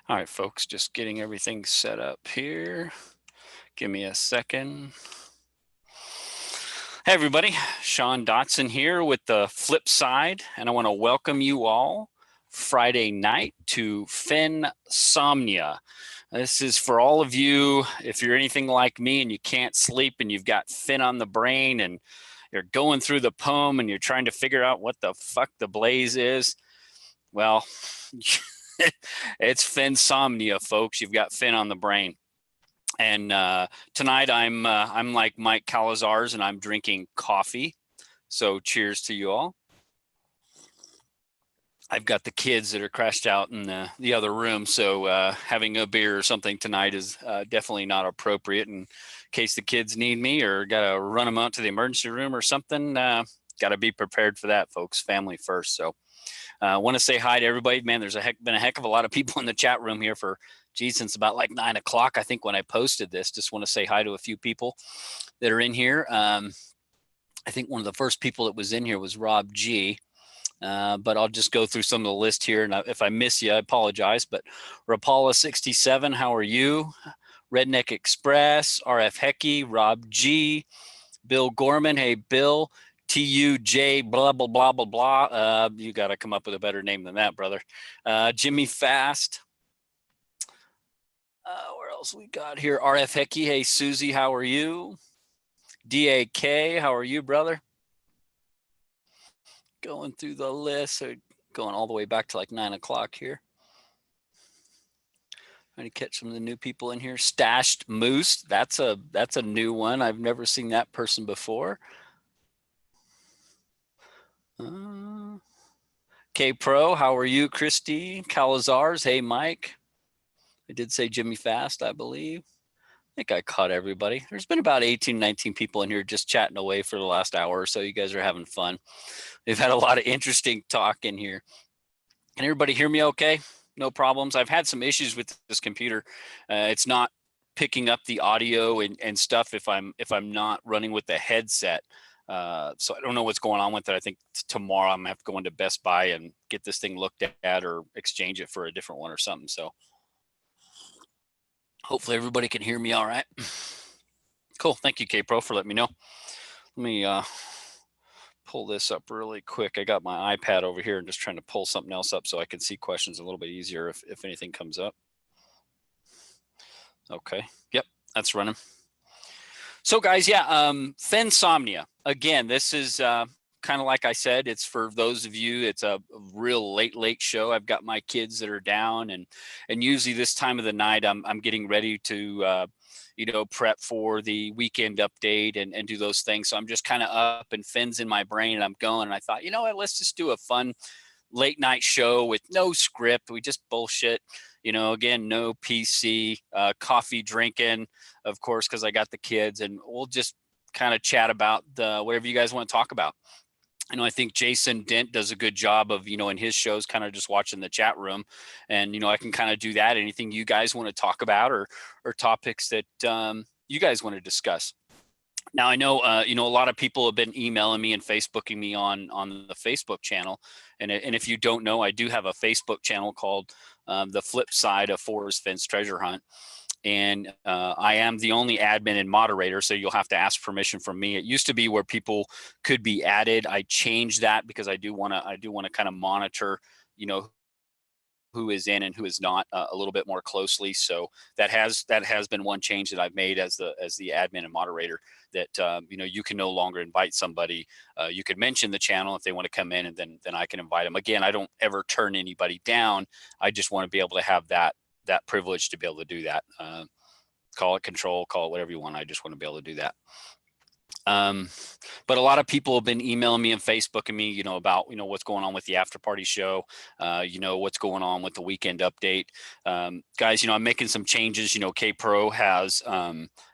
All right, folks, just getting everything set up here. Give me a second. Hey, everybody. Sean Dotson here with the Flip Side, and I want to welcome you all Friday night to Fennsomnia. This is for all of you, if you're anything like me and you can't sleep and you've got Finn on the brain and you're going through the poem and you're trying to figure out what the fuck the blaze is. Well, it's Fennsomnia, folks. You've got Finn on the brain. And tonight I'm like Mike Calazars and I'm drinking coffee. So cheers to you all. I've got the kids that are crashed out in the other room, so having a beer or something tonight is definitely not appropriate. In case the kids need me or got to run them out to the emergency room or something, got to be prepared for that, folks. Family first. So I want to say hi to everybody. Man, there's been a heck of a lot of people in the chat room here for, geez, since about like 9 o'clock, I think, when I posted this. Just want to say hi to a few people that are in here. I think one of the first people that was in here was Rob G. But I'll just go through some of the list here. And if I miss you, I apologize. But Rapala67, how are you? Redneck Express, RF Hecky, Rob G, Bill Gorman. Hey, Bill. TUJ, blah, blah, blah, blah, blah. You got to come up with a better name than that, brother. Jimmy Fast. Where else we got here? RF Hecky. Hey, Susie, how are you? DAK, how are you, brother? Going through the list, so going all the way back to like 9 o'clock here. Trying to catch some of the new people in here. Stashed Moose, that's a new one. I've never seen that person before. K-Pro, how are you, Christy? Calazars, hey, Mike. I did say Jimmy Fast, I believe. I think I caught everybody. There's been about 18, 19 people in here just chatting away for the last hour or so. You guys are having fun. We've had a lot of interesting talk in here. Can everybody hear me okay? No problems. I've had some issues with this computer. It's not picking up the audio and stuff if I'm not running with the headset. So I don't know what's going on with it. I think tomorrow I'm gonna have to go into Best Buy and get this thing looked at or exchange it for a different one or something. So hopefully everybody can hear me all right. Cool. Thank you, K-Pro, for letting me know. Let me pull this up really quick. I got my iPad over here and just trying to pull something else up so I can see questions a little bit easier if anything comes up. Okay. Yep, that's running. So guys, yeah, Fennsomnia. Again, this is kind of like I said, it's for those of you, it's a real late show. I've got my kids that are down and usually this time of the night I'm getting ready to prep for the weekend update and do those things. So I'm just kind of up and Finn's in my brain and I'm going and I thought, you know what, let's just do a fun late night show with no script. We just bullshit, again, no PC, coffee drinking, of course, because I got the kids, and we'll just kind of chat about whatever you guys want to talk about. I think Jason Dent does a good job of, in his shows, kind of just watching the chat room, and I can kind of do that. Anything you guys want to talk about or topics that you guys want to discuss. Now I know a lot of people have been emailing me and Facebooking me on the Facebook channel, and if you don't know, I do have a Facebook channel called The Flip Side of Forrest Fenn's Treasure Hunt. And I am the only admin and moderator, so you'll have to ask permission from me. It used to be where people could be added. I changed that because I do want to kind of monitor, who is in and who is not a little bit more closely. So that has been one change that I've made as the admin and moderator, that you can no longer invite somebody. You could mention the channel if they want to come in, and then I can invite them. Again, I don't ever turn anybody down. I just want to be able to have that privilege to be able to do that. Call it control, call it whatever you want. I just want to be able to do that. But a lot of people have been emailing me and Facebooking me, about, what's going on with the after party show, what's going on with the weekend update. Guys, I'm making some changes. K-Pro has,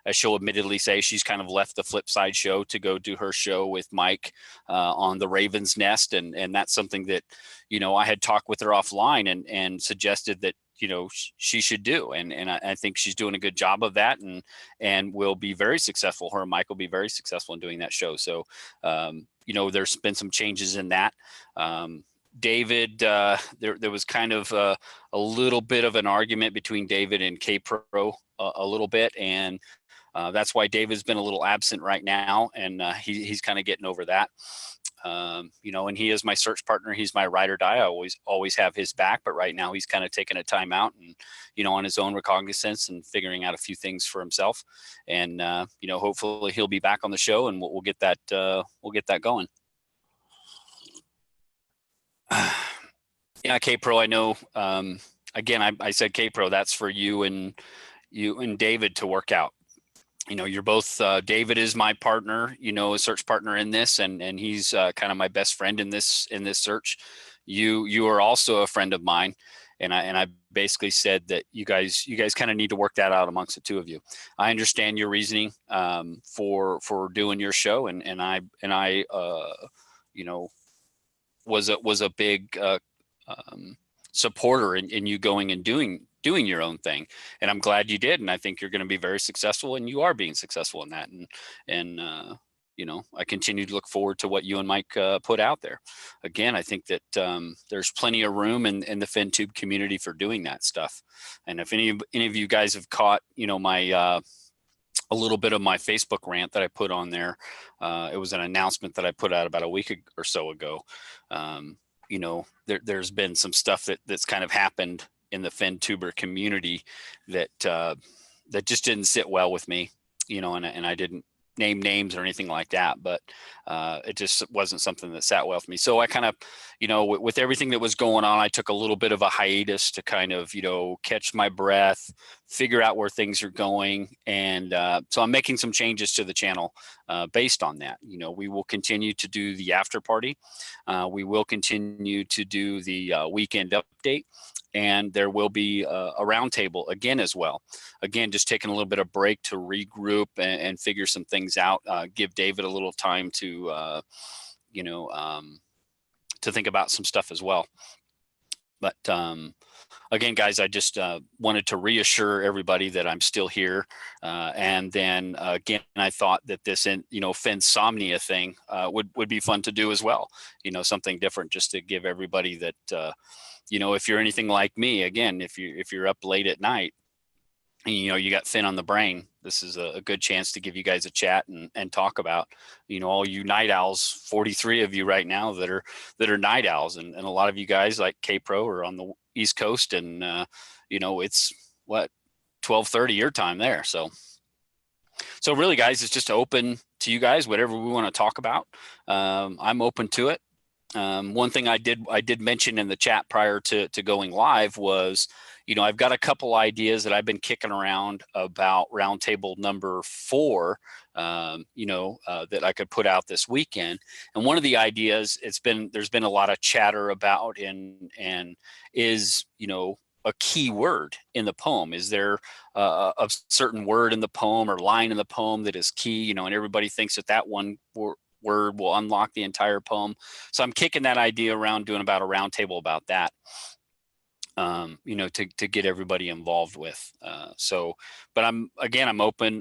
as she'll admittedly say, she's kind of left the Flip Side show to go do her show with Mike on the Raven's Nest. And that's something that, I had talked with her offline and suggested that, she should do. And I think she's doing a good job of that and will be very successful. Her and Mike will be very successful in doing that show. So, there's been some changes in that. David, there was kind of a little bit of an argument between David and K-Pro a little bit, and that's why David's been a little absent right now, and he's kind of getting over that. And he is my search partner. He's my ride or die. I always have his back, but right now he's kind of taking a time out and, on his own recognizance and figuring out a few things for himself. And, hopefully he'll be back on the show and we'll get that going. Yeah, K-Pro, I know, again, I said K-Pro, that's for you and David to work out. You're both, David is my partner, a search partner in this, and he's kind of my best friend in this search. You are also a friend of mine. And I basically said that you guys kind of need to work that out amongst the two of you. I understand your reasoning for doing your show, and I was a big supporter in you going and doing your own thing, and I'm glad you did, and I think you're going to be very successful, and you are being successful in that, and I continue to look forward to what you and Mike put out there. Again, I think that there's plenty of room in the FenTube community for doing that stuff, and if any of you guys have caught my a little bit of my Facebook rant that I put on there, it was an announcement that I put out about a week or so ago. There's been some stuff that's kind of happened in the FenTuber community that just didn't sit well with me, and I didn't name names or anything like that, but it just wasn't something that sat well with me. So I kind of, with everything that was going on, I took a little bit of a hiatus to kind of, catch my breath, figure out where things are going. And so I'm making some changes to the channel based on that. We will continue to do the after party. We will continue to do the weekend update. And there will be a roundtable again as well. Again, just taking a little bit of break to regroup and figure some things out. Give David a little time to, to think about some stuff as well. But again, guys, I just wanted to reassure everybody that I'm still here. And then again, I thought that this, Fennsomnia thing would be fun to do as well. Something different, just to give everybody that. If you're anything like me, again, if you're up late at night and you got Fenn on the brain, this is a good chance to give you guys a chat and talk about, all you night owls, 43 of you right now that are night owls, and a lot of you guys like K-Pro are on the East Coast, and it's what, 12:30 your time there. So really, guys, it's just open to you guys, whatever we want to talk about. I'm open to it. One thing I did mention in the chat prior to going live was, I've got a couple ideas that I've been kicking around about roundtable number 4, that I could put out this weekend. And one of the ideas there's been a lot of chatter about and is, a key word in the poem. Is there a certain word in the poem or line in the poem that is key, and everybody thinks that one word will unlock the entire poem. So I'm kicking that idea around, doing about a roundtable about that, to get everybody involved with. But I'm open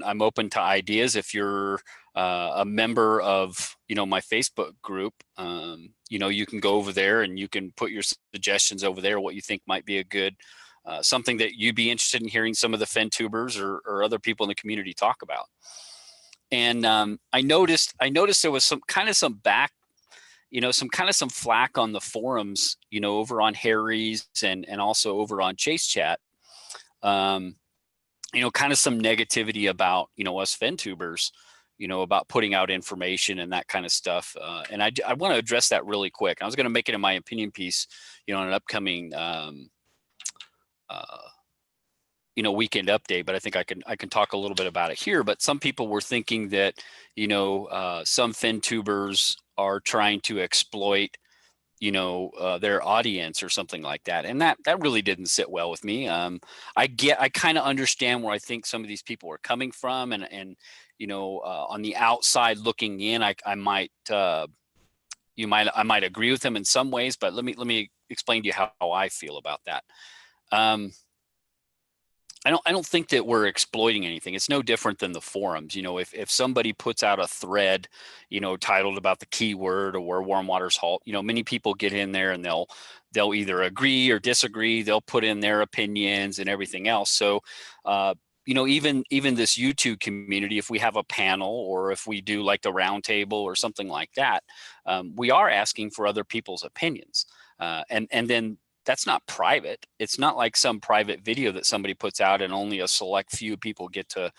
to ideas. If you're a member of, my Facebook group, you can go over there and you can put your suggestions over there, what you think might be a good, something that you'd be interested in hearing some of the FenTubers or other people in the community talk about. And I noticed there was some flack on the forums, over on Harry's and also over on Chase Chat. Kind of some negativity about, us FenTubers, about putting out information and that kind of stuff. And I want to address that really quick. I was going to make it in my opinion piece, in an upcoming weekend update, but I think I can talk a little bit about it here. But some people were thinking that, some FenTubers are trying to exploit, their audience or something like that. And that really didn't sit well with me. I kind of understand where I think some of these people are coming from, and on the outside looking in, I might agree with them in some ways, but let me explain to you how I feel about that. I don't think that we're exploiting anything. It's no different than the forums. If somebody puts out a thread, titled about the keyword or where warm waters halt, many people get in there and they'll either agree or disagree. They'll put in their opinions and everything else. So, even this YouTube community, if we have a panel or if we do like the roundtable or something like that, we are asking for other people's opinions, and then that's not private. It's not like some private video that somebody puts out and only a select few people get to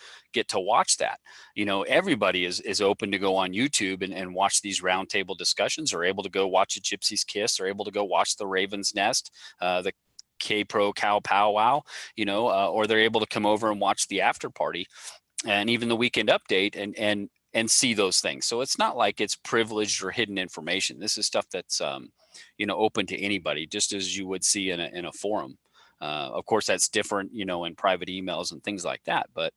watch that. Everybody is open to go on YouTube and watch these roundtable discussions, or able to go watch a Gypsy's Kiss, or able to go watch the Raven's Nest, the K Pro Cow Powwow, or they're able to come over and watch the after party and even the weekend update and see those things. So it's not like it's privileged or hidden information. This is stuff that's open to anybody, just as you would see in a forum. Of course, that's different, in private emails and things like that. But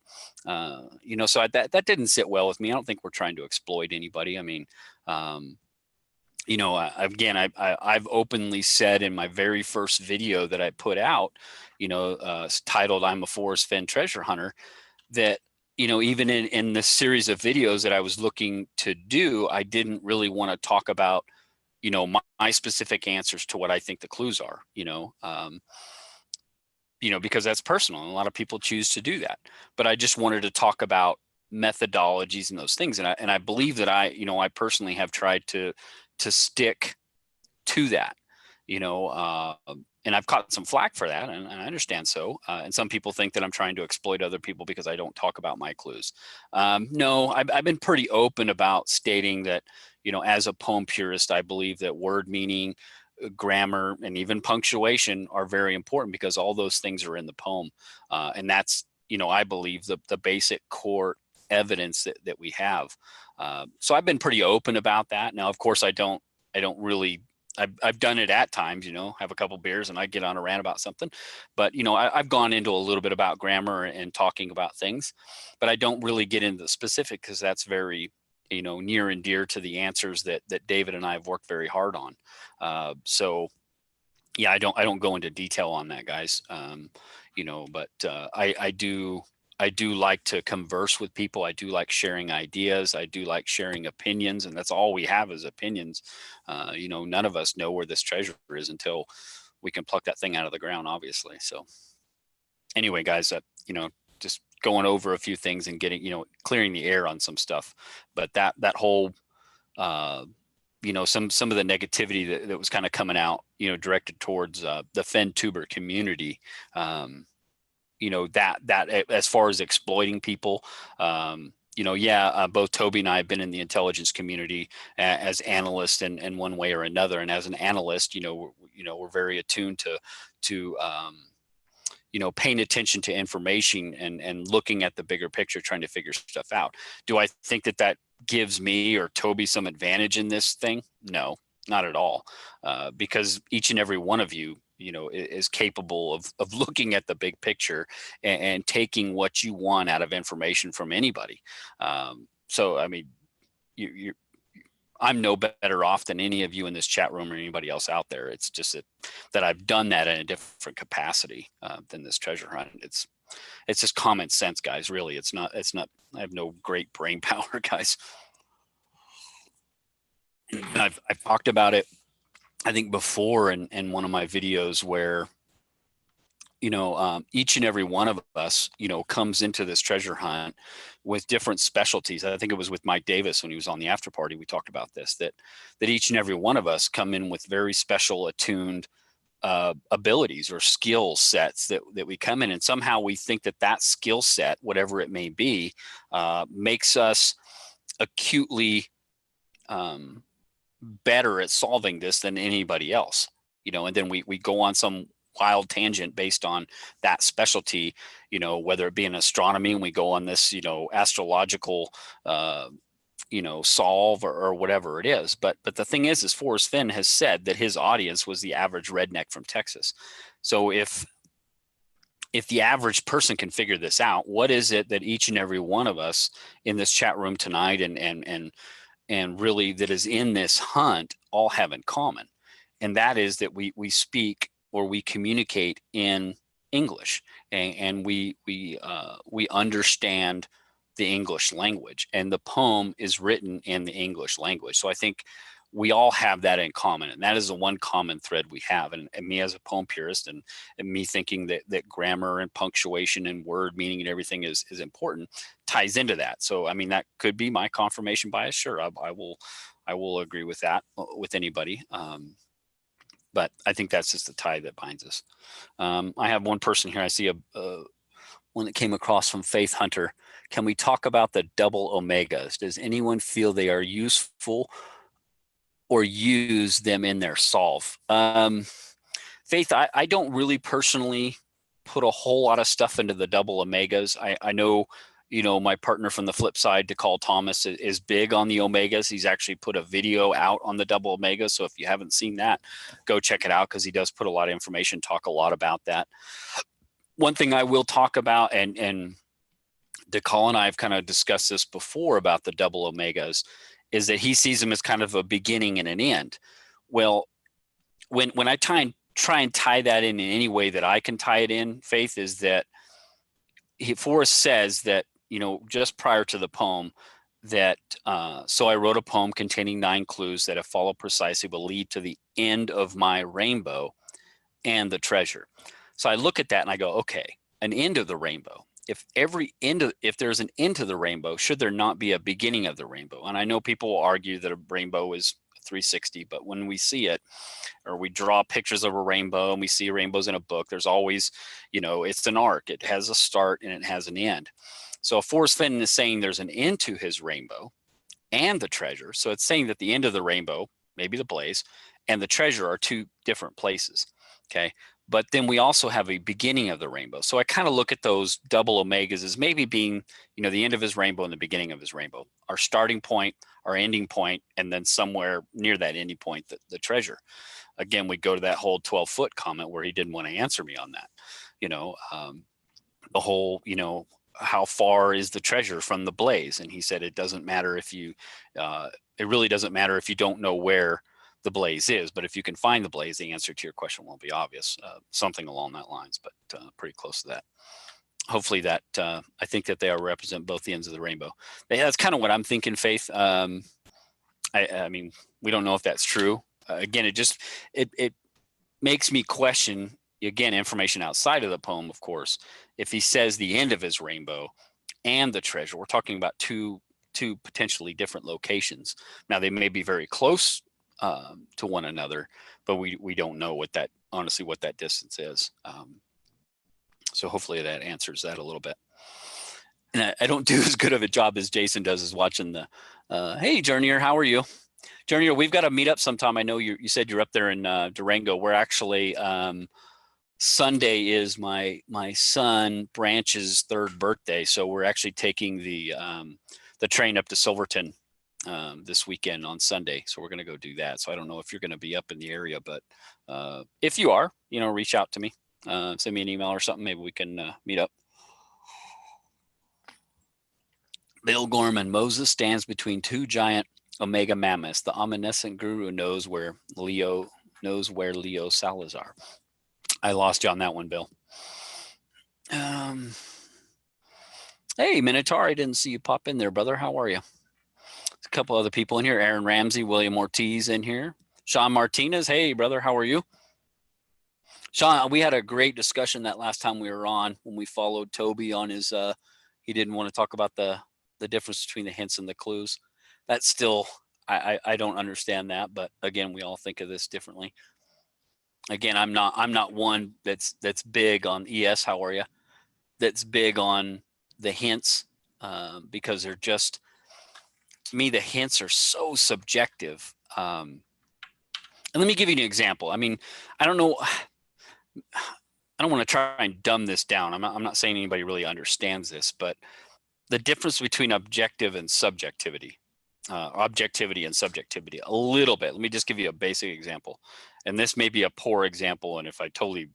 so that didn't sit well with me. I don't think we're trying to exploit anybody. I mean, again, I've openly said in my very first video that I put out, titled "I'm a Forrest Fenn Treasure Hunter," that even in this series of videos that I was looking to do, I didn't really want to talk about my specific answers to what I think the clues are, because that's personal and a lot of people choose to do that. But I just wanted to talk about methodologies and those things. And I believe that I personally have tried to stick to that, and I've caught some flack for that, and I understand so. And some people think that I'm trying to exploit other people because I don't talk about my clues. No, I've been pretty open about stating that, as a poem purist, I believe that word meaning, grammar, and even punctuation are very important, because all those things are in the poem. And that's, I believe the basic core evidence that we have. So I've been pretty open about that. Now, of course, I don't really, I've done it at times, have a couple beers and I get on a rant about something, but I've gone into a little bit about grammar and talking about things, but I don't really get into the specific, because that's very, near and dear to the answers that David and I have worked very hard on. So yeah, I don't go into detail on that, guys. But I do like to converse with people. I do like sharing ideas. I do like sharing opinions, and that's all we have is opinions. None of us know where this treasure is until we can pluck that thing out of the ground, obviously. So anyway, guys, just going over a few things and getting, clearing the air on some stuff. But that whole, some of the negativity that was kind of coming out, directed towards the Fenn tuber community. That as far as exploiting people, both Toby and I have been in the intelligence community as analysts in one way or another. And as an analyst, we're very attuned to paying attention to information and looking at the bigger picture, trying to figure stuff out. Do I think that gives me or Toby some advantage in this thing? No, not at all. Because each and every one of you, is capable of looking at the big picture and taking what you want out of information from anybody. So, I mean, I'm no better off than any of you in this chat room or anybody else out there. It's just that I've done that in a different capacity than this treasure hunt. It's just common sense, guys. Really, it's not. I have no great brain power, guys. I've talked about it, I think, before in one of my videos, where each and every one of us, comes into this treasure hunt with different specialties. I think it was with Mike Davis when he was on the after party. We talked about this, that each and every one of us come in with very special attuned abilities or skill sets that we come in, and somehow we think that skill set, whatever it may be, makes us acutely better at solving this than anybody else. And then we go on some wild tangent based on that specialty, whether it be in astronomy and we go on this, astrological, solve or whatever it is. But the thing is Forrest Fenn has said that his audience was the average redneck from Texas. So if the average person can figure this out, what is it that each and every one of us in this chat room tonight and really that is in this hunt all have in common? And that is that we speak or we communicate in English, and we understand the English language, and the poem is written in the English language. So I think we all have that in common, and that is the one common thread we have. And me as a poem purist, and me thinking that grammar and punctuation and word meaning and everything is important, ties into that. So I mean, that could be my confirmation bias. Sure, I will agree with that with anybody. But I think that's just the tie that binds us. I have one person here. I see a one that came across from Faith Hunter. Can we talk about the double omegas? Does anyone feel they are useful or use them in their solve? Faith, I don't really personally put a whole lot of stuff into the double omegas. I know, my partner from the flip side, DeCall Thomas, is big on the omegas. He's actually put a video out on the double omega. So if you haven't seen that, go check it out, because he does put a lot of information, talk a lot about that. One thing I will talk about, and DeCall and I have kind of discussed this before about the double omegas, is that he sees them as kind of a beginning and an end. Well, when I try and tie that in any way that I can tie it in, Faith, is that Forrest says that, just prior to the poem, that so I wrote a poem containing 9 clues that, if followed precisely, will lead to the end of my rainbow and the treasure. So I look at that and I go, okay, an end of the rainbow. If there's an end to the rainbow, should there not be a beginning of the rainbow? And I know people will argue that a rainbow is 360, but when we see it, or we draw pictures of a rainbow and we see rainbows in a book, there's always, it's an arc. It has a start and it has an end. So Forrest Fenn is saying there's an end to his rainbow and the treasure. So it's saying that the end of the rainbow, maybe the blaze, and the treasure are 2 different places. Okay. But then we also have a beginning of the rainbow. So I kind of look at those double omegas as maybe being, the end of his rainbow and the beginning of his rainbow, our starting point, our ending point, and then somewhere near that ending point, the treasure. Again, we go to that whole 12-foot comment where he didn't want to answer me on that. The whole, how far is the treasure from the blaze? And he said, it doesn't matter if you, it really doesn't matter if you don't know where the blaze is, but if you can find the blaze, the answer to your question won't be obvious. Something along that lines, but pretty close to that. Hopefully that, I think that they represent both the ends of the rainbow. That's kind of what I'm thinking, Faith. I mean, we don't know if that's true. Again, it makes me question, again, information outside of the poem, of course. If he says the end of his rainbow and the treasure, we're talking about two potentially different locations. Now, they may be very close to one another, but we don't know what that distance is. So hopefully that answers that a little bit. And I don't do as good of a job as Jason does as watching the, hey, Journeyer, how are you? Journeyer, we've got to meet up sometime. I know you said you're up there in Durango. We're actually, Sunday is my son Branch's 3rd birthday. So we're actually taking the train up to Silverton this weekend on Sunday. So we're going to go do that. So I don't know if you're going to be up in the area, but if you are, reach out to me, send me an email or something. Maybe we can meet up. Bill Gorman, Moses stands between 2 giant omega mammoths. The omniscient guru knows where Leo Salazar. I lost you on that one, Bill. Hey, Minotaur, I didn't see you pop in there, brother. How are you? A couple other people in here. Aaron Ramsey, William Ortiz in here. Sean Martinez. Hey, brother. How are you? Sean, we had a great discussion that last time we were on when we followed Toby on his, he didn't want to talk about the difference between the hints and the clues. That's still, I don't understand that, but again, we all think of this differently. Again, I'm not one that's big on ES. How are you? That's big on the hints, because they're just, to me, the hints are so subjective. And let me give you an example. I mean, I don't know. I don't want to try and dumb this down. I'm not saying anybody really understands this, but the difference between objective and subjectivity, objectivity and subjectivity, a little bit. Let me just give you a basic example. And this may be a poor example. And if I totally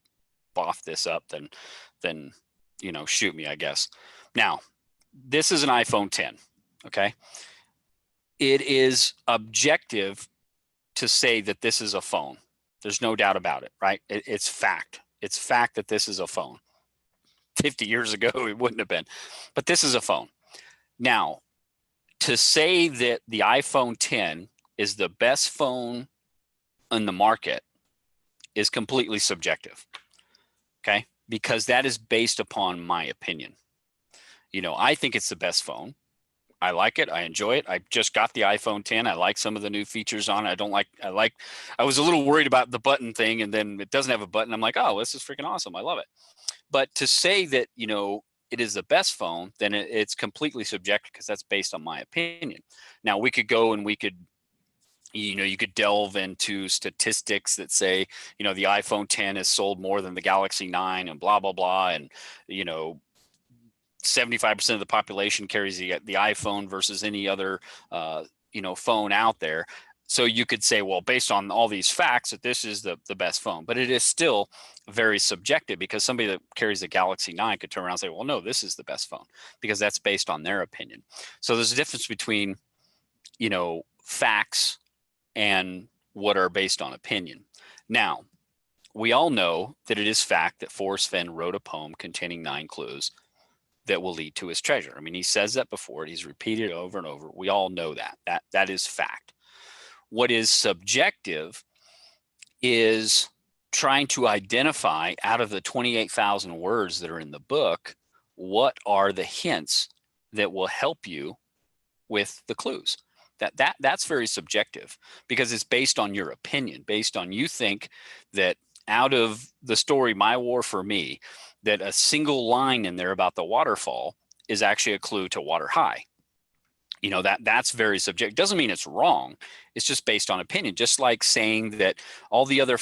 boff this up, then shoot me, I guess. Now, this is an iPhone 10. Okay. It is objective to say that this is a phone. There's no doubt about it, right? It's fact. It's fact that this is a phone. 50 years ago, it wouldn't have been. But this is a phone. Now, to say that the iPhone 10 is the best phone in the market is completely subjective. Okay. Because that is based upon my opinion. I think it's the best phone. I like it. I enjoy it. I just got the iPhone 10. I like some of the new features on it. I was a little worried about the button thing, and then it doesn't have a button. I'm like, oh, this is freaking awesome. I love it. But to say that, it is the best phone, then it's completely subjective because that's based on my opinion. Now we could go and you could delve into statistics that say, the iPhone 10 has sold more than the Galaxy 9 and blah, blah, blah. And, 75% of the population carries the iPhone versus any other, phone out there. So you could say, well, based on all these facts, that this is the best phone, but it is still very subjective because somebody that carries the Galaxy 9 could turn around and say, well, no, this is the best phone because that's based on their opinion. So there's a difference between, facts and what are based on opinion. Now, we all know that it is fact that Forrest Fenn wrote a poem containing 9 clues that will lead to his treasure. I mean, he says that before, he's repeated it over and over. We all know that is fact. What is subjective is trying to identify out of the 28,000 words that are in the book, what are the hints that will help you with the clues. That's very subjective because it's based on your opinion, based on you think that out of the story My War for Me, that a single line in there about the waterfall is actually a clue to water high. That's very subjective. Doesn't mean it's wrong. It's just based on opinion. Just like saying that all the other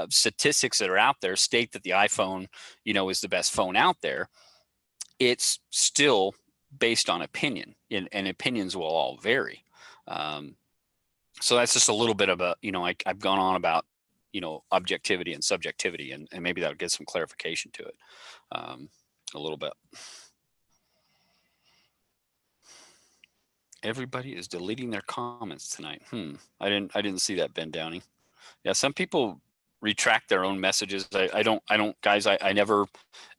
statistics that are out there state that the iPhone, is the best phone out there. It's still based on opinion, and opinions will all vary. So that's just a little bit of I've gone on about, objectivity and subjectivity, and maybe that'll get some clarification to it a little bit. Everybody is deleting their comments tonight. I didn't see that, Ben Downing. Yeah, some people retract their own messages. I don't guys, I never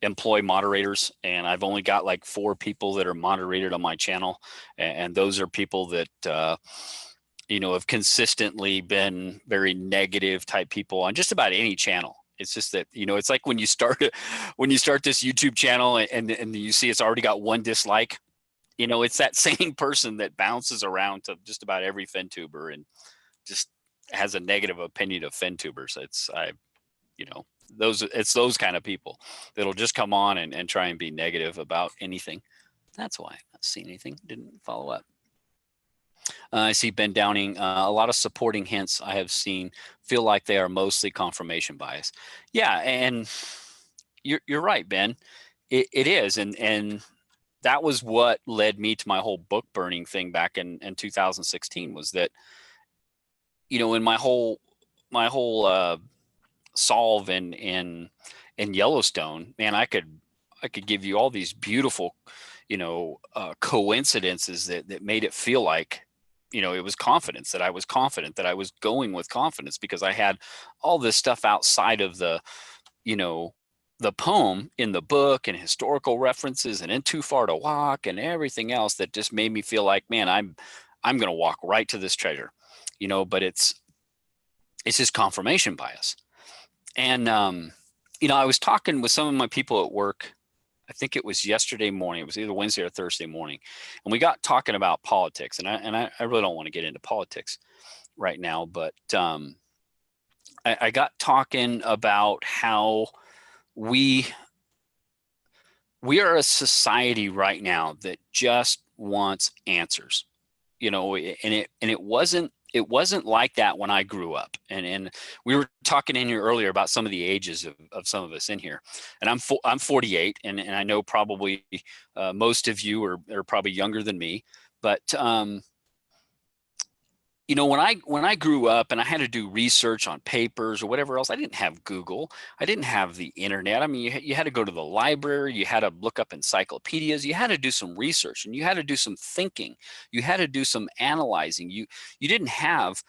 employ moderators, and I've only got like 4 people that are moderated on my channel, and those are people that have consistently been very negative type people on just about any channel. It's just that, it's like when you start this YouTube channel and you see it's already got 1 dislike, it's that same person that bounces around to just about every FenTuber and just has a negative opinion of FenTubers. It's those kind of people that'll just come on and try and be negative about anything. That's why I've not seen anything, didn't follow up. I see Ben Downing, a lot of supporting hints I have seen feel like they are mostly confirmation bias. Yeah, and you're right, Ben. It is, and that was what led me to my whole book burning thing back in 2016, was that, in my whole solve in Yellowstone, man, I could give you all these beautiful, coincidences that made it feel like, it was confidence, that I was confident, that I was going with confidence because I had all this stuff outside of the poem in the book and historical references and In Too Far to Walk and everything else that just made me feel like, man, I'm going to walk right to this treasure, but it's just confirmation bias. And, I was talking with some of my people at work. I think it was yesterday morning. It was either Wednesday or Thursday morning. And we got talking about politics. And I really don't want to get into politics right now, but I got talking about how we are a society right now that just wants answers, and it wasn't like that when I grew up. And we were talking in here earlier about some of the ages of some of us in here. And I'm 48, and I know probably most of you are probably younger than me. But when I grew up and I had to do research on papers or whatever else, I didn't have Google. I didn't have the internet. I mean, you had to go to the library. You had to look up encyclopedias. You had to do some research, and you had to do some thinking. You had to do some analyzing. You didn't have,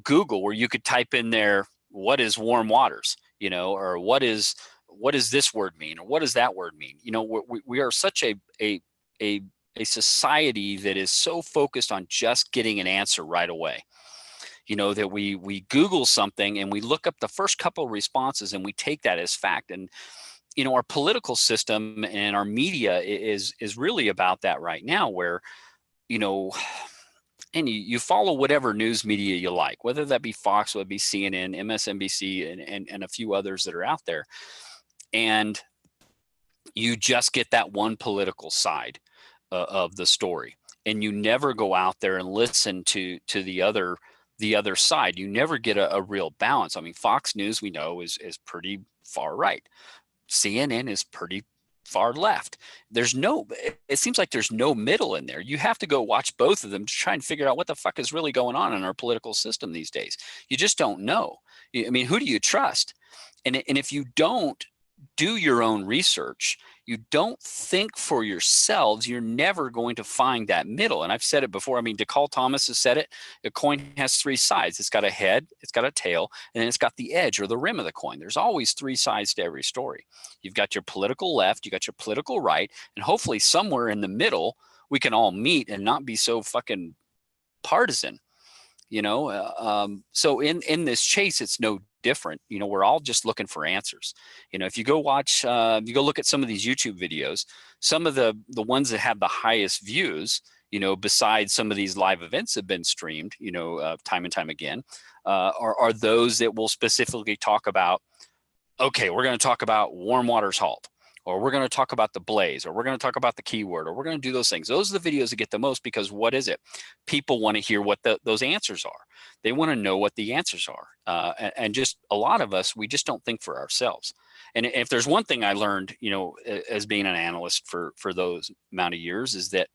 Google, where you could type in there, what is warm waters, or what is what does this word mean? Or what does that word mean? You know, we are such a, a society that is so focused on just getting an answer right away. You know, that we Google something and we look up the first couple of responses and we take that as fact. And, you know, our political system and our media is really about that right now, where, you know, and you follow whatever news media you like, whether that be Fox, whether it be CNN, MSNBC, and a few others that are out there. And you just get that one political side of the story, and you never go out there and listen to the other side. You never get a real balance. I mean, Fox News, we know, is pretty far right. CNN is pretty far left. There's no, it seems like there's no middle in there. You have to go watch both of them to try and figure out what the fuck is really going on in our political system these days. You just don't know. I mean, who do you trust? And if you don't do your own research, you don't think for yourselves, you're never going to find that middle. And I've said it before. I mean, DeCall Thomas has said it. A coin has three sides. It's got a head, it's got a tail, and then it's got the edge or the rim of the coin. There's always three sides to every story. You've got your political left, you got your political right, and hopefully somewhere in the middle, we can all meet and not be so fucking partisan. You know, so in this chase, it's no different. You know, we're all just looking for answers. You know, if you go watch, you go look at some of these YouTube videos, some of the ones that have the highest views, you know, besides some of these live events that have been streamed, you know, time and time again, are those that will specifically talk about, okay, we're going to talk about warm waters halt, or we're going to talk about the blaze, or we're going to talk about the keyword, or we're going to do those things. Those are the videos that get the most, because what is it? People want to hear what those answers are. They want to know what the answers are. And just a lot of us, we just don't think for ourselves. And if there's one thing I learned, you know, as being an analyst for those amount of years, is that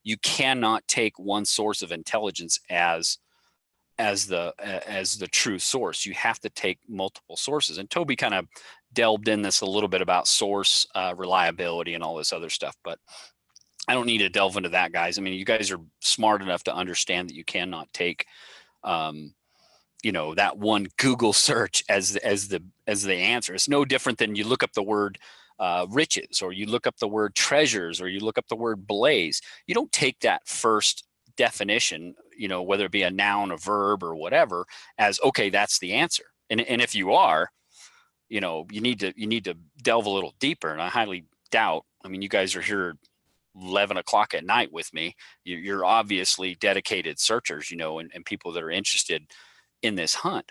you cannot take one source of intelligence as the true source. You have to take multiple sources. And Toby kind of delved in this a little bit about source reliability and all this other stuff, but I don't need to delve into that, guys. I mean, you guys are smart enough to understand that you cannot take you know, that one Google search as the answer. It's no different than you look up the word riches, or you look up the word treasures, or you look up the word blaze. You don't take that first definition, you know, whether it be a noun, a verb, or whatever, as okay, that's the answer. And if you are, you know, you need to delve a little deeper. And I highly doubt. I mean, you guys are here 11 o'clock at night with me. You're obviously dedicated searchers, you know, and people that are interested in this hunt.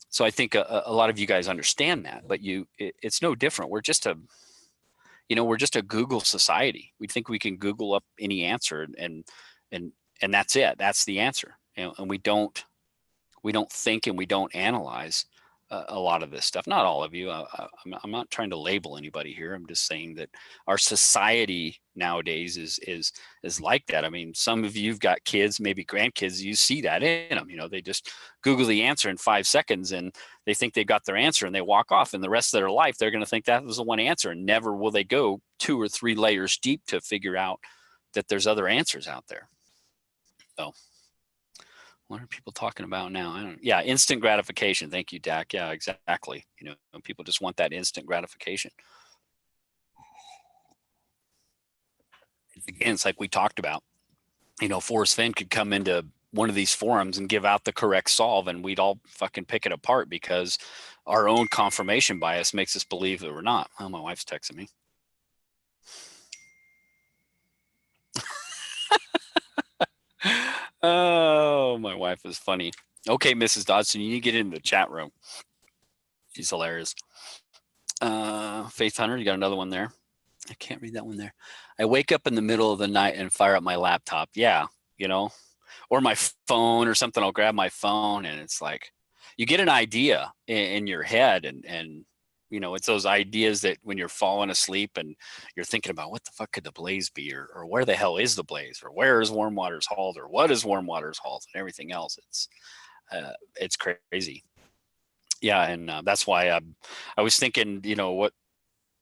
So I think a lot of you guys understand that, but it's no different. We're just a Google society. We think we can Google up any answer and that's it. That's the answer. You know, and we don't think and we don't analyze a lot of this stuff. Not all of you. I'm not trying to label anybody here. I'm just saying that our society nowadays is like that. I mean, some of you've got kids, maybe grandkids. You see that in them. You know, they just Google the answer in 5 seconds and they think they got their answer and they walk off. And the rest of their life, they're going to think that was the one answer, and never will they go 2 or 3 layers deep to figure out that there's other answers out there. So what are people talking about now? Yeah, instant gratification. Thank you, Dak. Yeah, exactly. You know, people just want that instant gratification. Again, it's like we talked about. You know, Forrest Fenn could come into one of these forums and give out the correct solve, and we'd all fucking pick it apart because our own confirmation bias makes us believe that we're not. Oh, my wife's texting me. Oh, my wife is funny. Okay, Mrs. Dodson, you need to get into the chat room. She's hilarious. Faith Hunter, you got another one there. I can't read that one there. I wake up in the middle of the night and fire up my laptop. Yeah, you know, or my phone or something. I'll grab my phone and it's like you get an idea in your head, and you know, it's those ideas that when you're falling asleep and you're thinking about what the fuck could the blaze be, or where the hell is the blaze, or where is warm waters halt, or what is warm waters halt, and everything else. It's crazy. Yeah, and that's why I was thinking, you know, what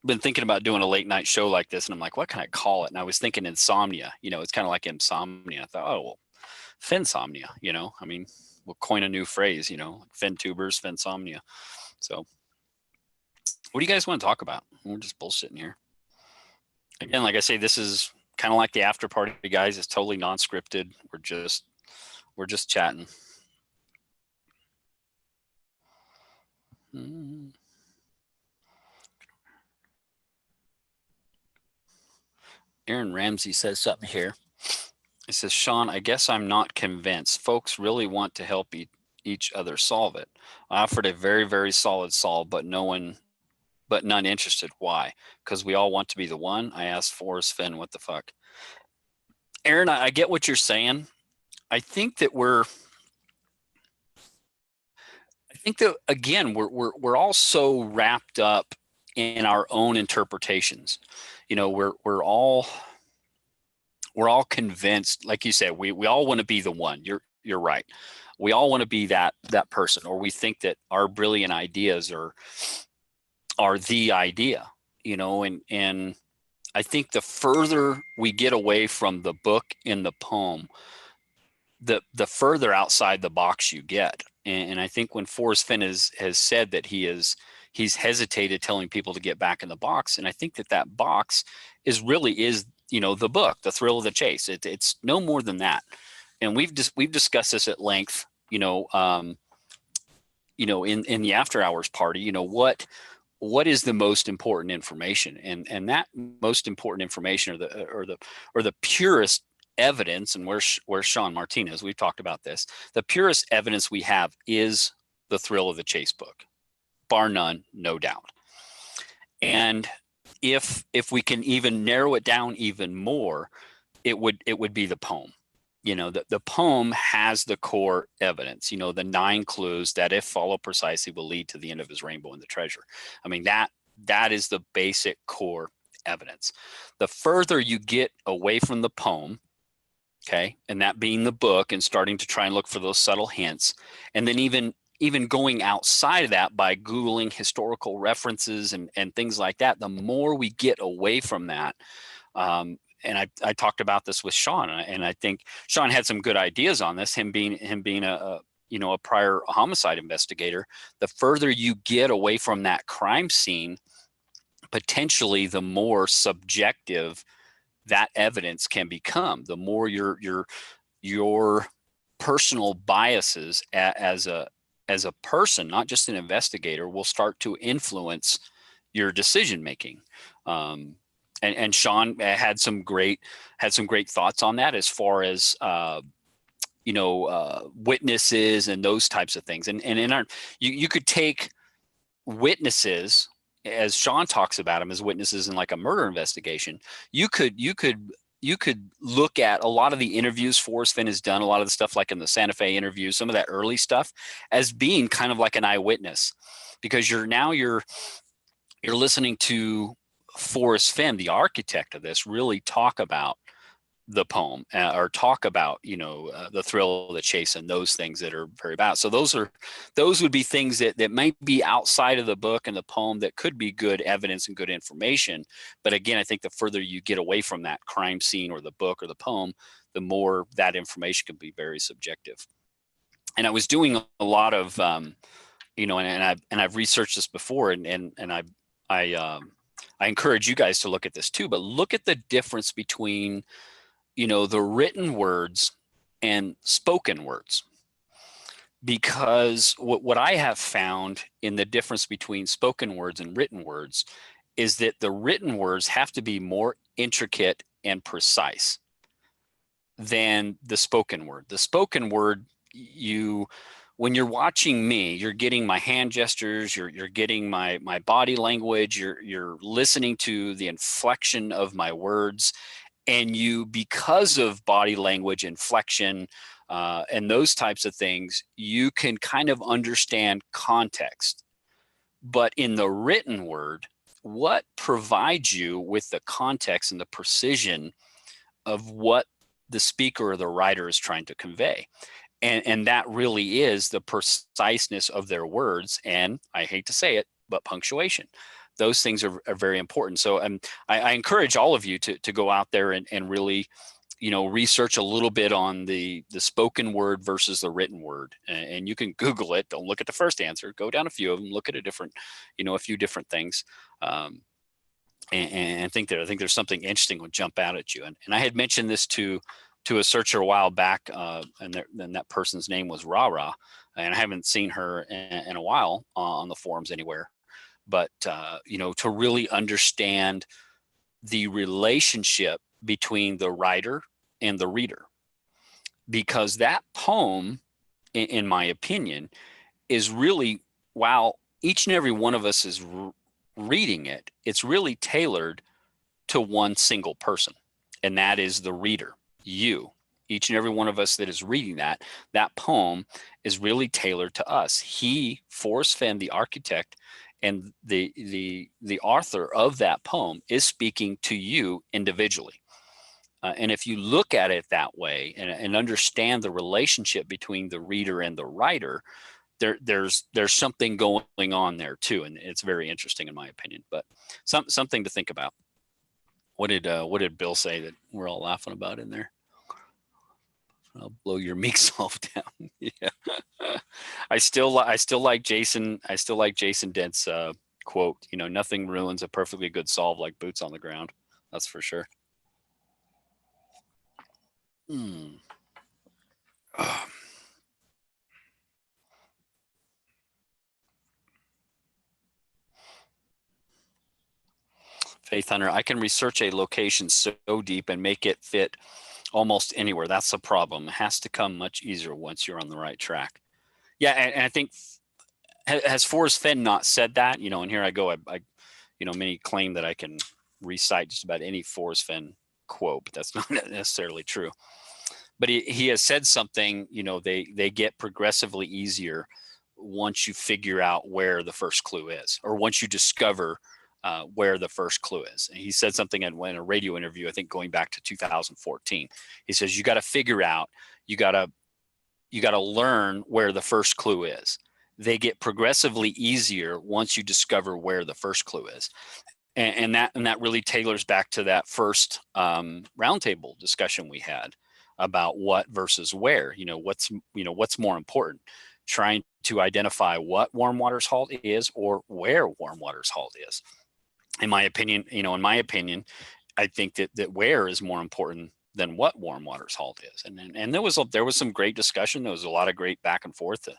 been thinking about doing a late night show like this, and I'm like, what can I call it? And I was thinking insomnia. You know, it's kind of like insomnia. I thought, oh well, Fennsomnia. You know, I mean, we'll coin a new phrase. You know, like Fentubers, Fennsomnia. So What do you guys want to talk about? We're just bullshitting here. Again, like I say, this is kind of like the after party, guys. It's totally non-scripted. We're just chatting. Aaron Ramsey says something here. He says, Sean, I guess I'm not convinced. Folks really want to help each other solve it. I offered a very, very solid solve, but none interested. Why? Because we all want to be the one. I asked Forrest Fenn, what the fuck? Aaron, I get what you're saying. I think that again, we're all so wrapped up in our own interpretations. You know, we're all convinced, like you said, we all want to be the one. You're right. We all want to be that person, or we think that our brilliant ideas are the idea, you know, and I think the further we get away from the book and the poem, the further outside the box you get. And I think when Forrest Fenn has said that he's hesitated telling people to get back in the box, and I think that box is you know, the book, The Thrill of the Chase. It's no more than that. And we've discussed this at length, you know, in the after hours party, you know, what is the most important information, and that most important information or the purest evidence, and where's Sean Martinez, we've talked about this, the purest evidence we have is The Thrill of the Chase book, bar none, no doubt. And if we can even narrow it down even more, it would be the poem. You know, the poem has the core evidence, you know, the 9 clues that, if followed precisely, will lead to the end of his rainbow and the treasure. I mean, that is the basic core evidence. The further you get away from the poem, okay, and that being the book, and starting to try and look for those subtle hints, and then even going outside of that by Googling historical references and things like that, the more we get away from that, and I talked about this with Sean, and I think Sean had some good ideas on this. Him being a you know, a prior homicide investigator, the further you get away from that crime scene, potentially the more subjective that evidence can become. The more your personal biases as a person, not just an investigator, will start to influence your decision making. And Sean had some great thoughts on that, as far as you know, witnesses and those types of things. And in our, you could take witnesses, as Sean talks about them, as witnesses in like a murder investigation. You could look at a lot of the interviews Forrest Fenn has done, a lot of the stuff like in the Santa Fe interview, some of that early stuff, as being kind of like an eyewitness, because you're listening to Forrest Fenn, the architect of this, really talk about the poem, or talk about, you know, the thrill of the chase and those things that are very bad. So those would be things that might be outside of the book and the poem that could be good evidence and good information. But again, I think the further you get away from that crime scene or the book or the poem, the more that information can be very subjective. And I was doing a lot of you know, and I've researched this before, and I encourage you guys to look at this too, but look at the difference between, you know, the written words and spoken words. Because what I have found in the difference between spoken words and written words is that the written words have to be more intricate and precise than the spoken word. The spoken word, when you're watching me, you're getting my hand gestures, you're getting my body language, you're listening to the inflection of my words, and because of body language, inflection, and those types of things, you can kind of understand context. But in the written word, what provides you with the context and the precision of what the speaker or the writer is trying to convey? And that really is the preciseness of their words. And I hate to say it, but punctuation. Those things are very important. So I encourage all of you to go out there and really, research a little bit on the spoken word versus the written word, and you can Google it. Don't look at the first answer. Go down a few of them. Look at a few different things, and think there's something interesting will jump out at you. And I had mentioned this to a searcher a while back, and that person's name was Rara, and I haven't seen her in a while on the forums anywhere. But to really understand the relationship between the writer and the reader, because that poem, in my opinion, is really, while each and every one of us is reading it, it's really tailored to one single person, and that is the reader, you. Each and every one of us that is reading that poem is really tailored to us. Forrest Fenn, the architect and the author of that poem, is speaking to you individually. And if you look at it that way and understand the relationship between the reader and the writer, there's something going on there too, and it's very interesting in my opinion. But something to think about. What did Bill say that we're all laughing about in there? I'll blow your meek self down. Yeah, I still like Jason. I still like Jason Dent's quote. Nothing ruins a perfectly good solve like boots on the ground. That's for sure. Hmm. Faith Hunter, I can research a location so deep and make it fit almost anywhere. That's the problem. It has to come much easier once you're on the right track. Yeah, and I think, has Forrest Fenn not said that? And here I go. I many claim that I can recite just about any Forrest Fenn quote, but that's not necessarily true. But he has said something, they get progressively easier once you figure out where the first clue is, or once you discover where the first clue is. And he said something in a radio interview, I think going back to 2014. He says, you got to figure out, you got to learn where the first clue is. They get progressively easier once you discover where the first clue is. And that really tailors back to that first roundtable discussion we had about what versus where. What's more important, trying to identify what Warm Waters Halt is or where Warm Waters Halt is. In my opinion, I think that where is more important than what Warm Waters Halt is. And there was some great discussion. There was a lot of great back and forth,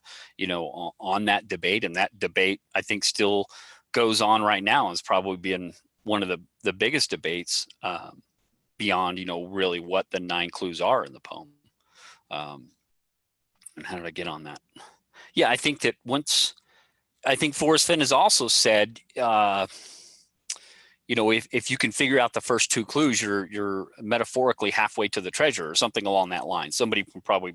on that debate. And that debate, I think, still goes on right now. It's probably been one of the biggest debates beyond, really what the 9 clues are in the poem. And how did I get on that? Yeah, I think that Forrest Fenn has also said, if you can figure out the first 2 clues, you're metaphorically halfway to the treasure, or something along that line. Somebody can probably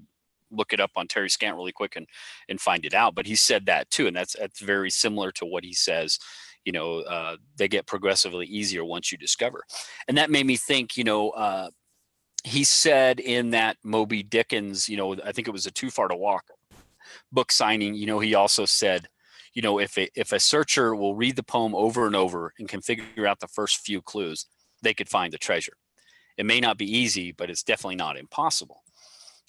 look it up on Terry Scant really quick and find it out. But he said that too, and that's very similar to what he says. They get progressively easier once you discover. And that made me think. He said in that Moby Dickens, I think it was a Too Far to Walk book signing. He also said, if a searcher will read the poem over and over and can figure out the first few clues, they could find the treasure. It may not be easy, but it's definitely not impossible.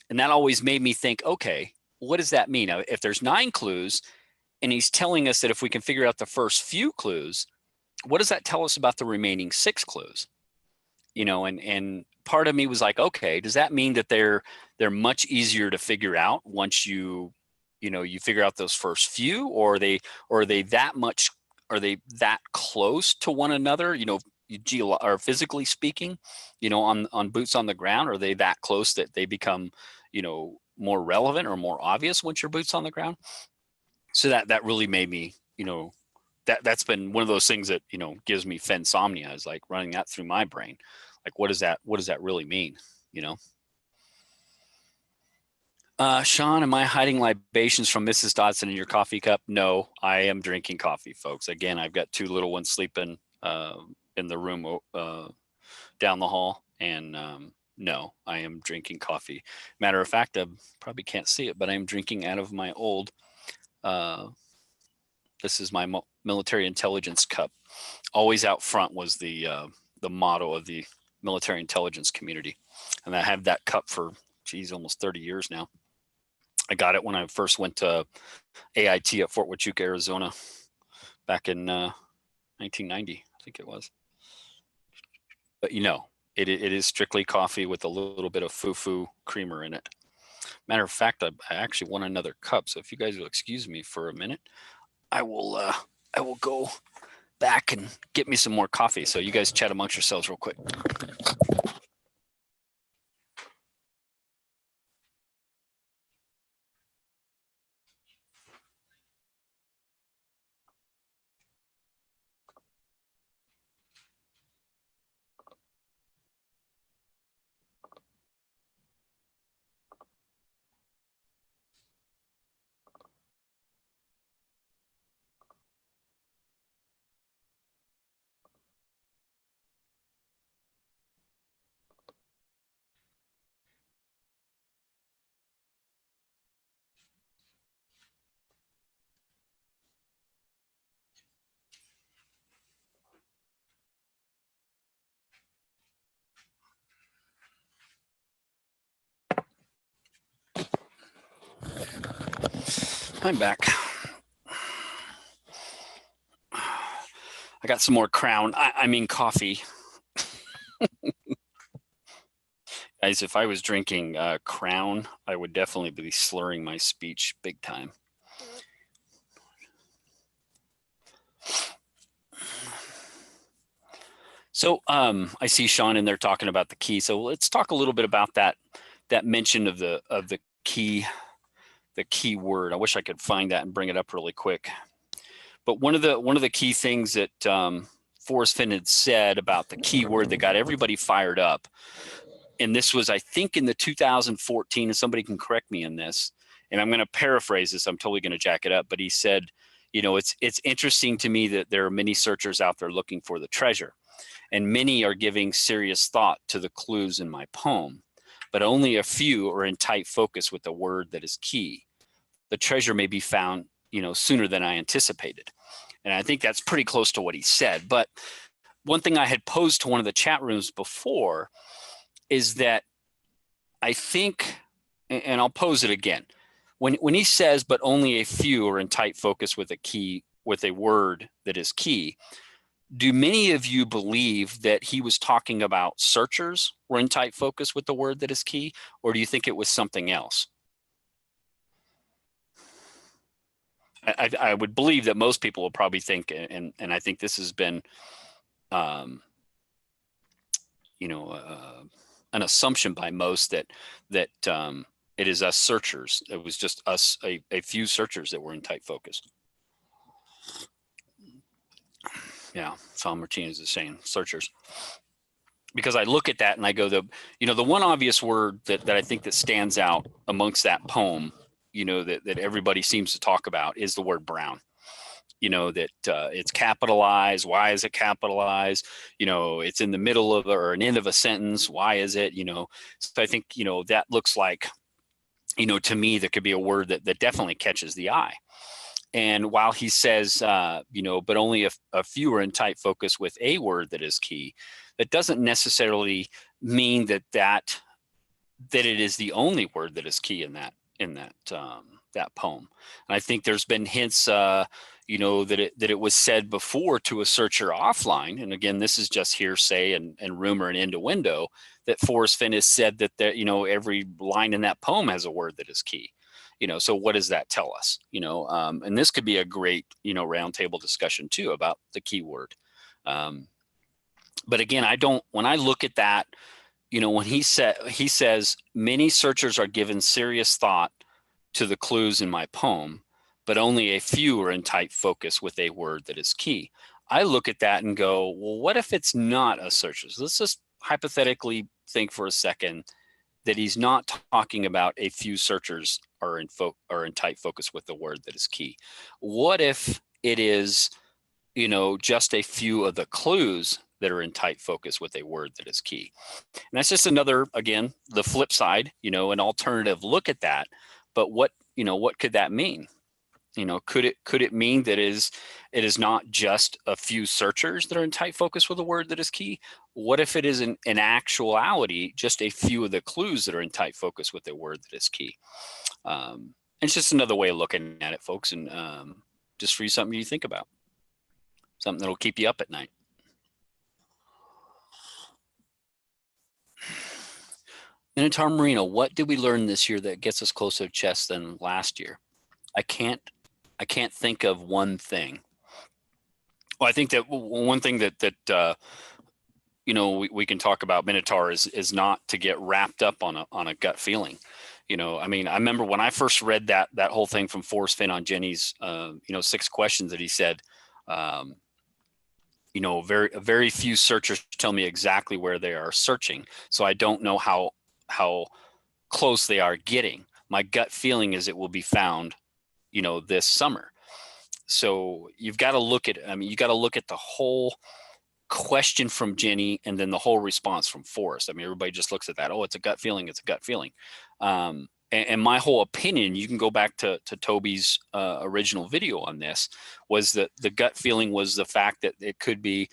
And that always made me think, okay, what does that mean? Now, if there's 9 clues and he's telling us that if we can figure out the first few clues, what does that tell us about the remaining 6 clues? And part of me was like, okay, does that mean that they're much easier to figure out once you figure out those first few, or are they that close to one another, or physically speaking, on boots on the ground? Are they that close that they become, more relevant or more obvious once your boots on the ground? So that really made me, that's been one of those things that, gives me Fennsomnia, is like running that through my brain. Like, what does that really mean? Sean, am I hiding libations from Mrs. Dodson in your coffee cup? No, I am drinking coffee, folks. Again, I've got 2 little ones sleeping in the room down the hall, and no, I am drinking coffee. Matter of fact, I probably can't see it, but I'm drinking out of my old, this is my military intelligence cup. Always out front was the motto of the military intelligence community. And I have that cup for, geez, almost 30 years now. I got it when I first went to AIT at Fort Huachuca, Arizona, back in 1990, I think it was. But it is strictly coffee with a little bit of foo-foo creamer in it. Matter of fact, I actually want another cup. So if you guys will excuse me for a minute, I will go back and get me some more coffee. So you guys chat amongst yourselves real quick. I'm back. I got some more Crown. I mean coffee. Guys, if I was drinking Crown, I would definitely be slurring my speech big time. So I see Sean in there talking about the key. So let's talk a little bit about that mention of the key word. I wish I could find that and bring it up really quick. But one of the key things that Forrest Fenn had said about the key word that got everybody fired up, and this was, I think, in the 2014, and somebody can correct me in this, and I'm going to paraphrase this, I'm totally going to jack it up, but he said, it's interesting to me that there are many searchers out there looking for the treasure, and many are giving serious thought to the clues in my poem, but only a few are in tight focus with the word that is key. The treasure may be found, sooner than I anticipated. And I think that's pretty close to what he said. But one thing I had posed to one of the chat rooms before is that I think, and I'll pose it again, when he says, but only a few are in tight focus with a word that is key, do many of you believe that he was talking about searchers were in tight focus with the word that is key, or do you think it was something else? I would believe that most people will probably think, and I think this has been, an assumption by most that it is us searchers. It was just us, a few searchers that were in tight focus. Yeah, Sal Martinez is saying searchers. Because I look at that and I go, the one obvious word that I think that stands out amongst that poem, that everybody seems to talk about is the word brown. That it's capitalized. Why is it capitalized? It's in the middle of or an end of a sentence. Why is it? So I think, that looks like, to me, that could be a word that definitely catches the eye. And while he says, but only a few are in tight focus with a word that is key, that doesn't necessarily mean that it is the only word that is key in that poem. And I think there's been hints, that it was said before to a searcher offline. And again, this is just hearsay and rumor and innuendo, that Forrest Fenn has said that every line in that poem has a word that is key. So what does that tell us? And this could be a great, roundtable discussion too about the keyword. But again, when I look at that, when he says many searchers are given serious thought to the clues in my poem, but only a few are in tight focus with a word that is key. I look at that and go, well, what if it's not a searcher? So let's just hypothetically think for a second that he's not talking about a few searchers are in tight focus with the word that is key. What if it is, just a few of the clues that are in tight focus with a word that is key? And that's just another, again, the flip side, an alternative look at that. But what could that mean? Could it mean that it is not just a few searchers that are in tight focus with a word that is key? What if it is in actuality just a few of the clues that are in tight focus with a word that is key? It's just another way of looking at it, folks, and just for you, something you think about, something that'll keep you up at night. Minotaur Marino, what did we learn this year that gets us closer to chess than last year? I can't think of one thing. Well, I think that one thing that we can talk about Minotaur is not to get wrapped up on a gut feeling. I mean, I remember when I first read that whole thing from Forrest Fenn on Jenny's 6 questions that he said, very few searchers tell me exactly where they are searching, so I don't know how close they are getting. My gut feeling is it will be found, this summer. So you've got to look at, the whole question from Jenny and then the whole response from Forrest. I mean, everybody just looks at that. Oh, it's a gut feeling. It's a gut feeling. And my whole opinion, you can go back to Toby's original video on this, was that the gut feeling was the fact that it could be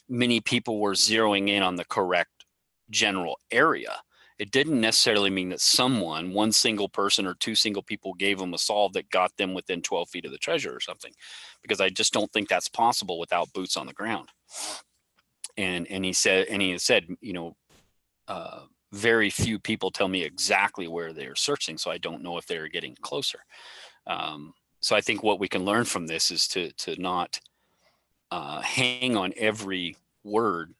many people were zeroing in on the correct general area. It didn't necessarily mean that one single person or 2 single people gave them a solve that got them within 12 feet of the treasure or something, because I just don't think that's possible without boots on the ground. And he said, very few people tell me exactly where they're searching, so I don't know if they're getting closer. So I think what we can learn from this is to not hang on every word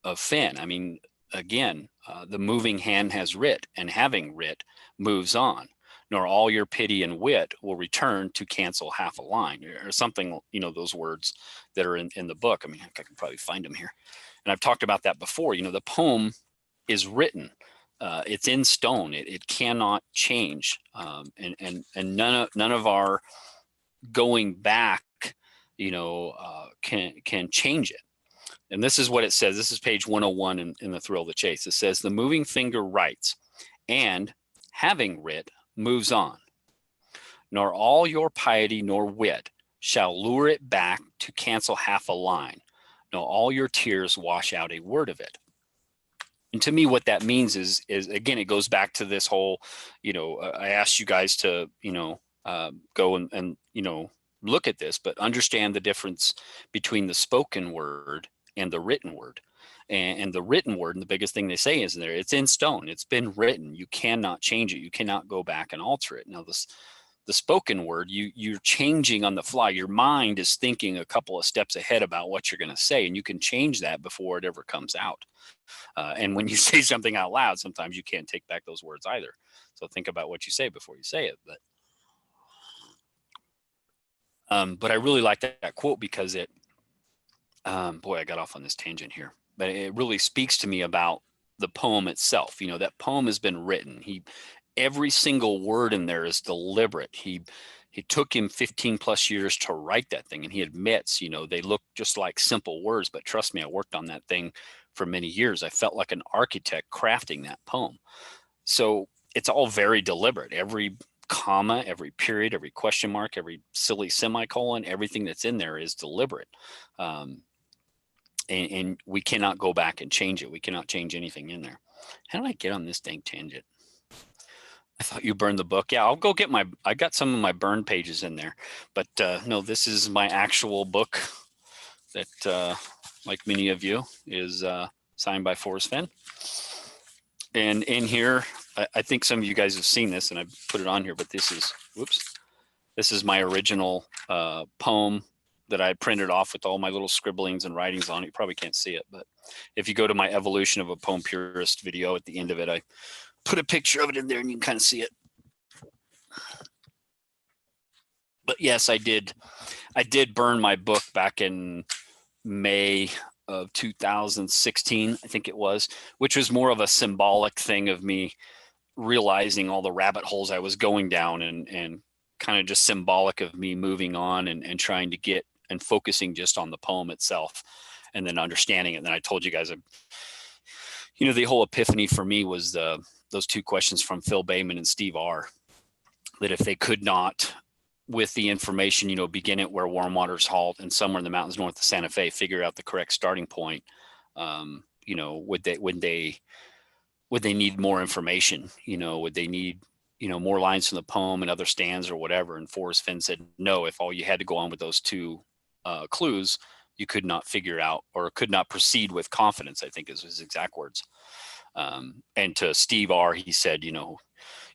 of Fenn. I mean, again, the moving hand has writ, and having writ moves on. Nor all your pity and wit will return to cancel half a line, or something, those words that are in the book. I mean, I can probably find them here. And I've talked about that before. The poem is written. It's in stone. It cannot change. And none of our going back, can change it. And this is what it says. This is page 101 in The Thrill of the Chase. It says, the moving finger writes, and having writ moves on. Nor all your piety nor wit shall lure it back to cancel half a line. Nor all your tears wash out a word of it. And to me, what that means is again, it goes back to this whole, I asked you guys to, go and look at this, but understand the difference between the spoken word and the written word. And the written word, and the biggest thing they say is there, it's in stone. It's been written. You cannot change it. You cannot go back and alter it. Now, the spoken word, you're changing on the fly. Your mind is thinking a couple of steps ahead about what you're going to say, and you can change that before it ever comes out. And when you say something out loud, sometimes you can't take back those words either. So think about what you say before you say it. But I really like that quote because it, boy, I got off on this tangent here, but it really speaks to me about the poem itself. That poem has been written. Every single word in there is deliberate. He took him 15 plus years to write that thing. And he admits, they look just like simple words, but trust me, I worked on that thing for many years. I felt like an architect crafting that poem. So it's all very deliberate. Every comma, every period, every question mark, every silly semicolon, everything that's in there is deliberate. And we cannot go back and change it. We cannot change anything in there. How did I get on this dang tangent? I thought you burned the book. Yeah, I'll go get I got some of my burned pages in there, but no, this is my actual book that, like many of you, is signed by Forrest Fenn. And in here, I think some of you guys have seen this, and I put it on here, but this is my original poem that I printed off with all my little scribblings and writings on it. You probably can't see it, but if you go to my Evolution of a Poem Purist video, at the end of it, I put a picture of it in there and you can kind of see it. But yes, I did burn my book back in May of 2016, I think it was, which was more of a symbolic thing of me realizing all the rabbit holes I was going down, and kind of just symbolic of me moving on and trying to get and focusing just on the poem itself and then understanding it. And then I told you guys, the whole epiphany for me was those 2 questions from Phil Bayman and Steve R. That if they could not with the information, you know, begin at where warm waters halt and somewhere in the mountains north of Santa Fe, figure out the correct starting point. You know, would they need more information? You know, would they need, you know, more lines from the poem and other stands or whatever? And Forrest Fenn said, no, if all you had to go on with those two clues, you could not figure out or could not proceed with confidence, I think is his exact words. And to Steve R., he said, you know,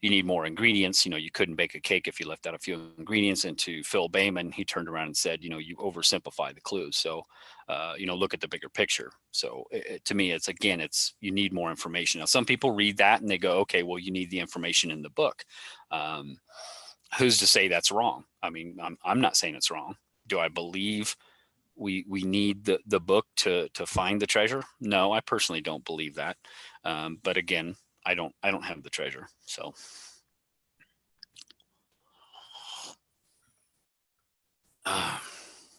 you need more ingredients. You know, you couldn't bake a cake if you left out a few ingredients. And to Phil Bayman, he turned around and said, you know, you oversimplify the clues. So, you know, look at the bigger picture. So to me, it's, again, it's, you need more information. Now, some people read that and they go, okay, well, you need the information in the book. Who's to say that's wrong? I mean, I'm not saying it's wrong. Do I believe we need the book to find the treasure? No, I personally don't believe that. But again, I don't have the treasure. So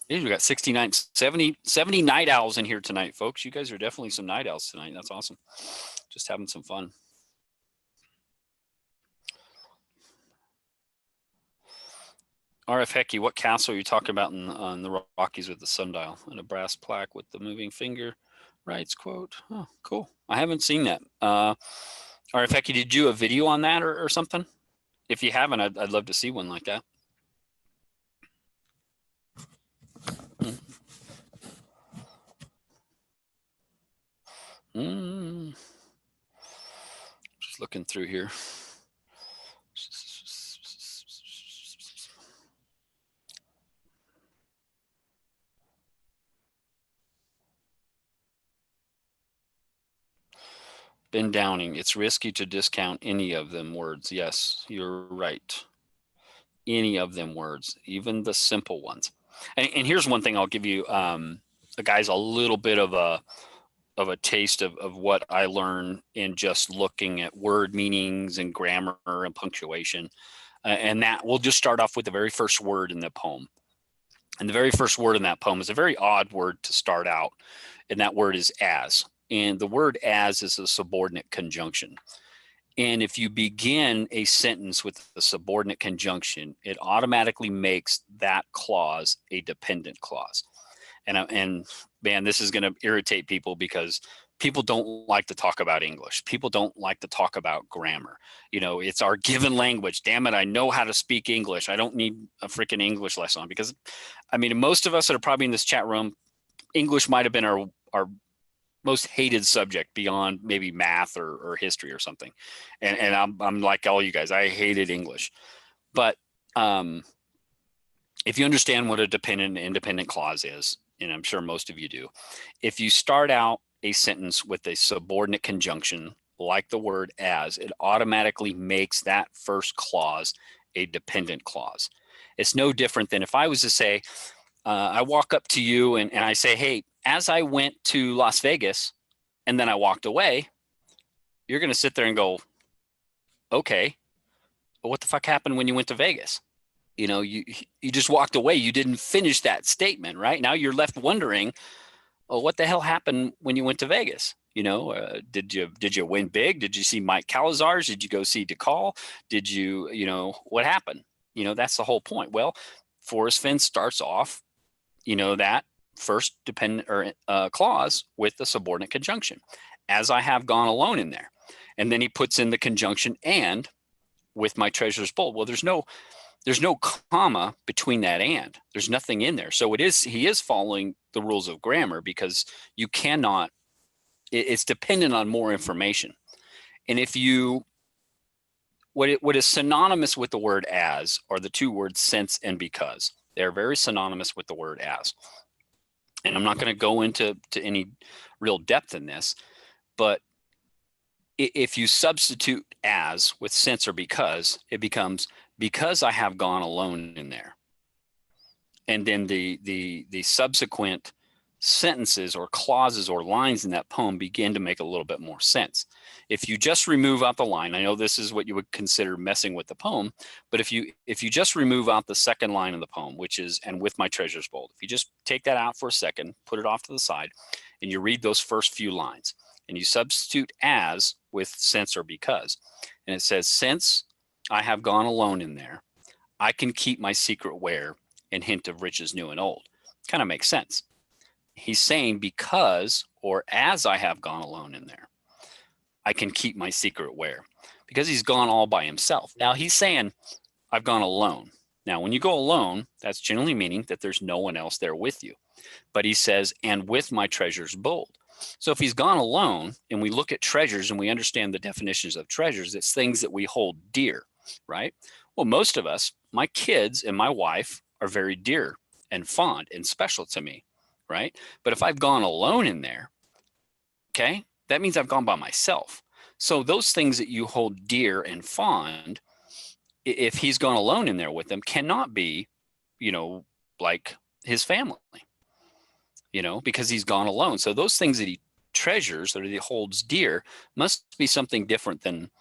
we got 69, 70 night owls in here tonight, folks. You guys are definitely some night owls tonight. That's awesome. Just having some fun. RF Hecky, what castle are you talking about on the Rockies with the sundial and a brass plaque with the moving finger? Writes, quote. Oh, cool. I haven't seen that. RF Hecky, did you do a video on that or something? If you haven't, I'd love to see one like that. Just looking through here. Ben Downing, it's risky to discount any of them words. Yes, you're right. Any of them words, even the simple ones. And here's one thing I'll give you, guys, a little bit of a taste of what I learned in just looking at word meanings and grammar and punctuation. And that we'll just start off with the very first word in the poem. And the very first word in that poem is a very odd word to start out. And that word is as. And the word as is a subordinate conjunction. And if you begin a sentence with a subordinate conjunction, it automatically makes that clause a dependent clause. And man, this is going to irritate people because people don't like to talk about English. People don't like to talk about grammar. You know, it's our given language. Damn it, I know how to speak English. I don't need a freaking English lesson. Because, I mean, most of us that are probably in this chat room, English might have been our most hated subject beyond maybe math or history or something. And I'm like all you guys, I hated English. But if you understand what a dependent and independent clause is, and I'm sure most of you do, if you start out a sentence with a subordinate conjunction like the word as, it automatically makes that first clause a dependent clause. It's no different than if I was to say, I walk up to you and I say, hey, as I went to Las Vegas and then I walked away, you're going to sit there and go, okay, but what the fuck happened when you went to Vegas? You know, you just walked away. You didn't finish that statement, right? Now you're left wondering, well, what the hell happened when you went to Vegas? You know, did you win big? Did you see Mike Calazars? Did you go see DeCall? Did you know, what happened? You know, that's the whole point. Well, Forrest Fenn starts off, you know, that first dependent or clause with the subordinate conjunction, as I have gone alone in there. And then he puts in the conjunction and with my treasures bold. Well, there's no comma between that and. There's nothing in there. So he is following the rules of grammar because you cannot, it's dependent on more information. And if you, what is synonymous with the word as are the two words since and because. They're very synonymous with the word as. And I'm not going to go into any real depth in this, but if you substitute as with since or because, it becomes because I have gone alone in there. And then the subsequent sentences or clauses or lines in that poem begin to make a little bit more sense. If you just remove out the line, I know this is what you would consider messing with the poem, but if you just remove out the second line of the poem, which is, and with my treasures bold, if you just take that out for a second, put it off to the side, and you read those first few lines, and you substitute as with since or because, and it says, since I have gone alone in there, I can keep my secret where and hint of riches new and old. Kind of makes sense. He's saying because or as I have gone alone in there, I can keep my secret where, because he's gone all by himself. Now he's saying I've gone alone. Now, when you go alone, that's generally meaning that there's no one else there with you. But he says, and with my treasures bold. So if he's gone alone and we look at treasures and we understand the definitions of treasures, it's things that we hold dear, right? Well, most of us, my kids and my wife are very dear and fond and special to me, right? But if I've gone alone in there, okay, that means I've gone by myself. So those things that you hold dear and fond, if he's gone alone in there with them, cannot be, like his family, because he's gone alone. So those things that he treasures or that he holds dear must be something different than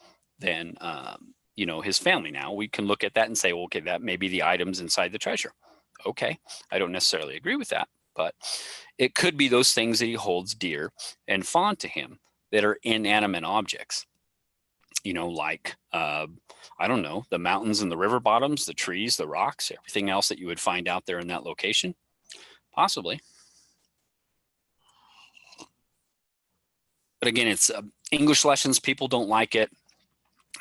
his family. Now we can look at that and say, well, okay, that may be the items inside the treasure. Okay, I don't necessarily agree with that, but it could be those things that he holds dear and fond to him that are inanimate objects. Like I don't know, the mountains and the river bottoms, the trees, the rocks, everything else that you would find out there in that location, possibly. But again, it's English lessons. People don't like it.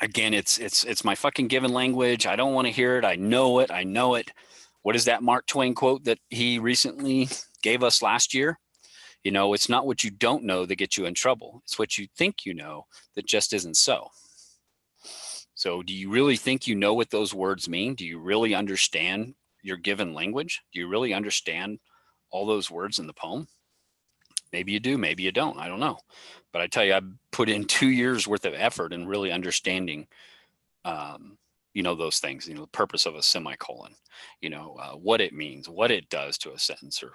Again, it's my fucking given language. I don't want to hear it. I know it. I know it. What is that Mark Twain quote that he recently gave us last year? It's not what you don't know that gets you in trouble. It's what you think you know that just isn't so. So do you really think you know what those words mean? Do you really understand your given language? Do you really understand all those words in the poem? Maybe you do, maybe you don't. I don't know. But I tell you, I put in 2 years worth of effort in really understanding, those things, the purpose of a semicolon, what it means, what it does to a sentence, or,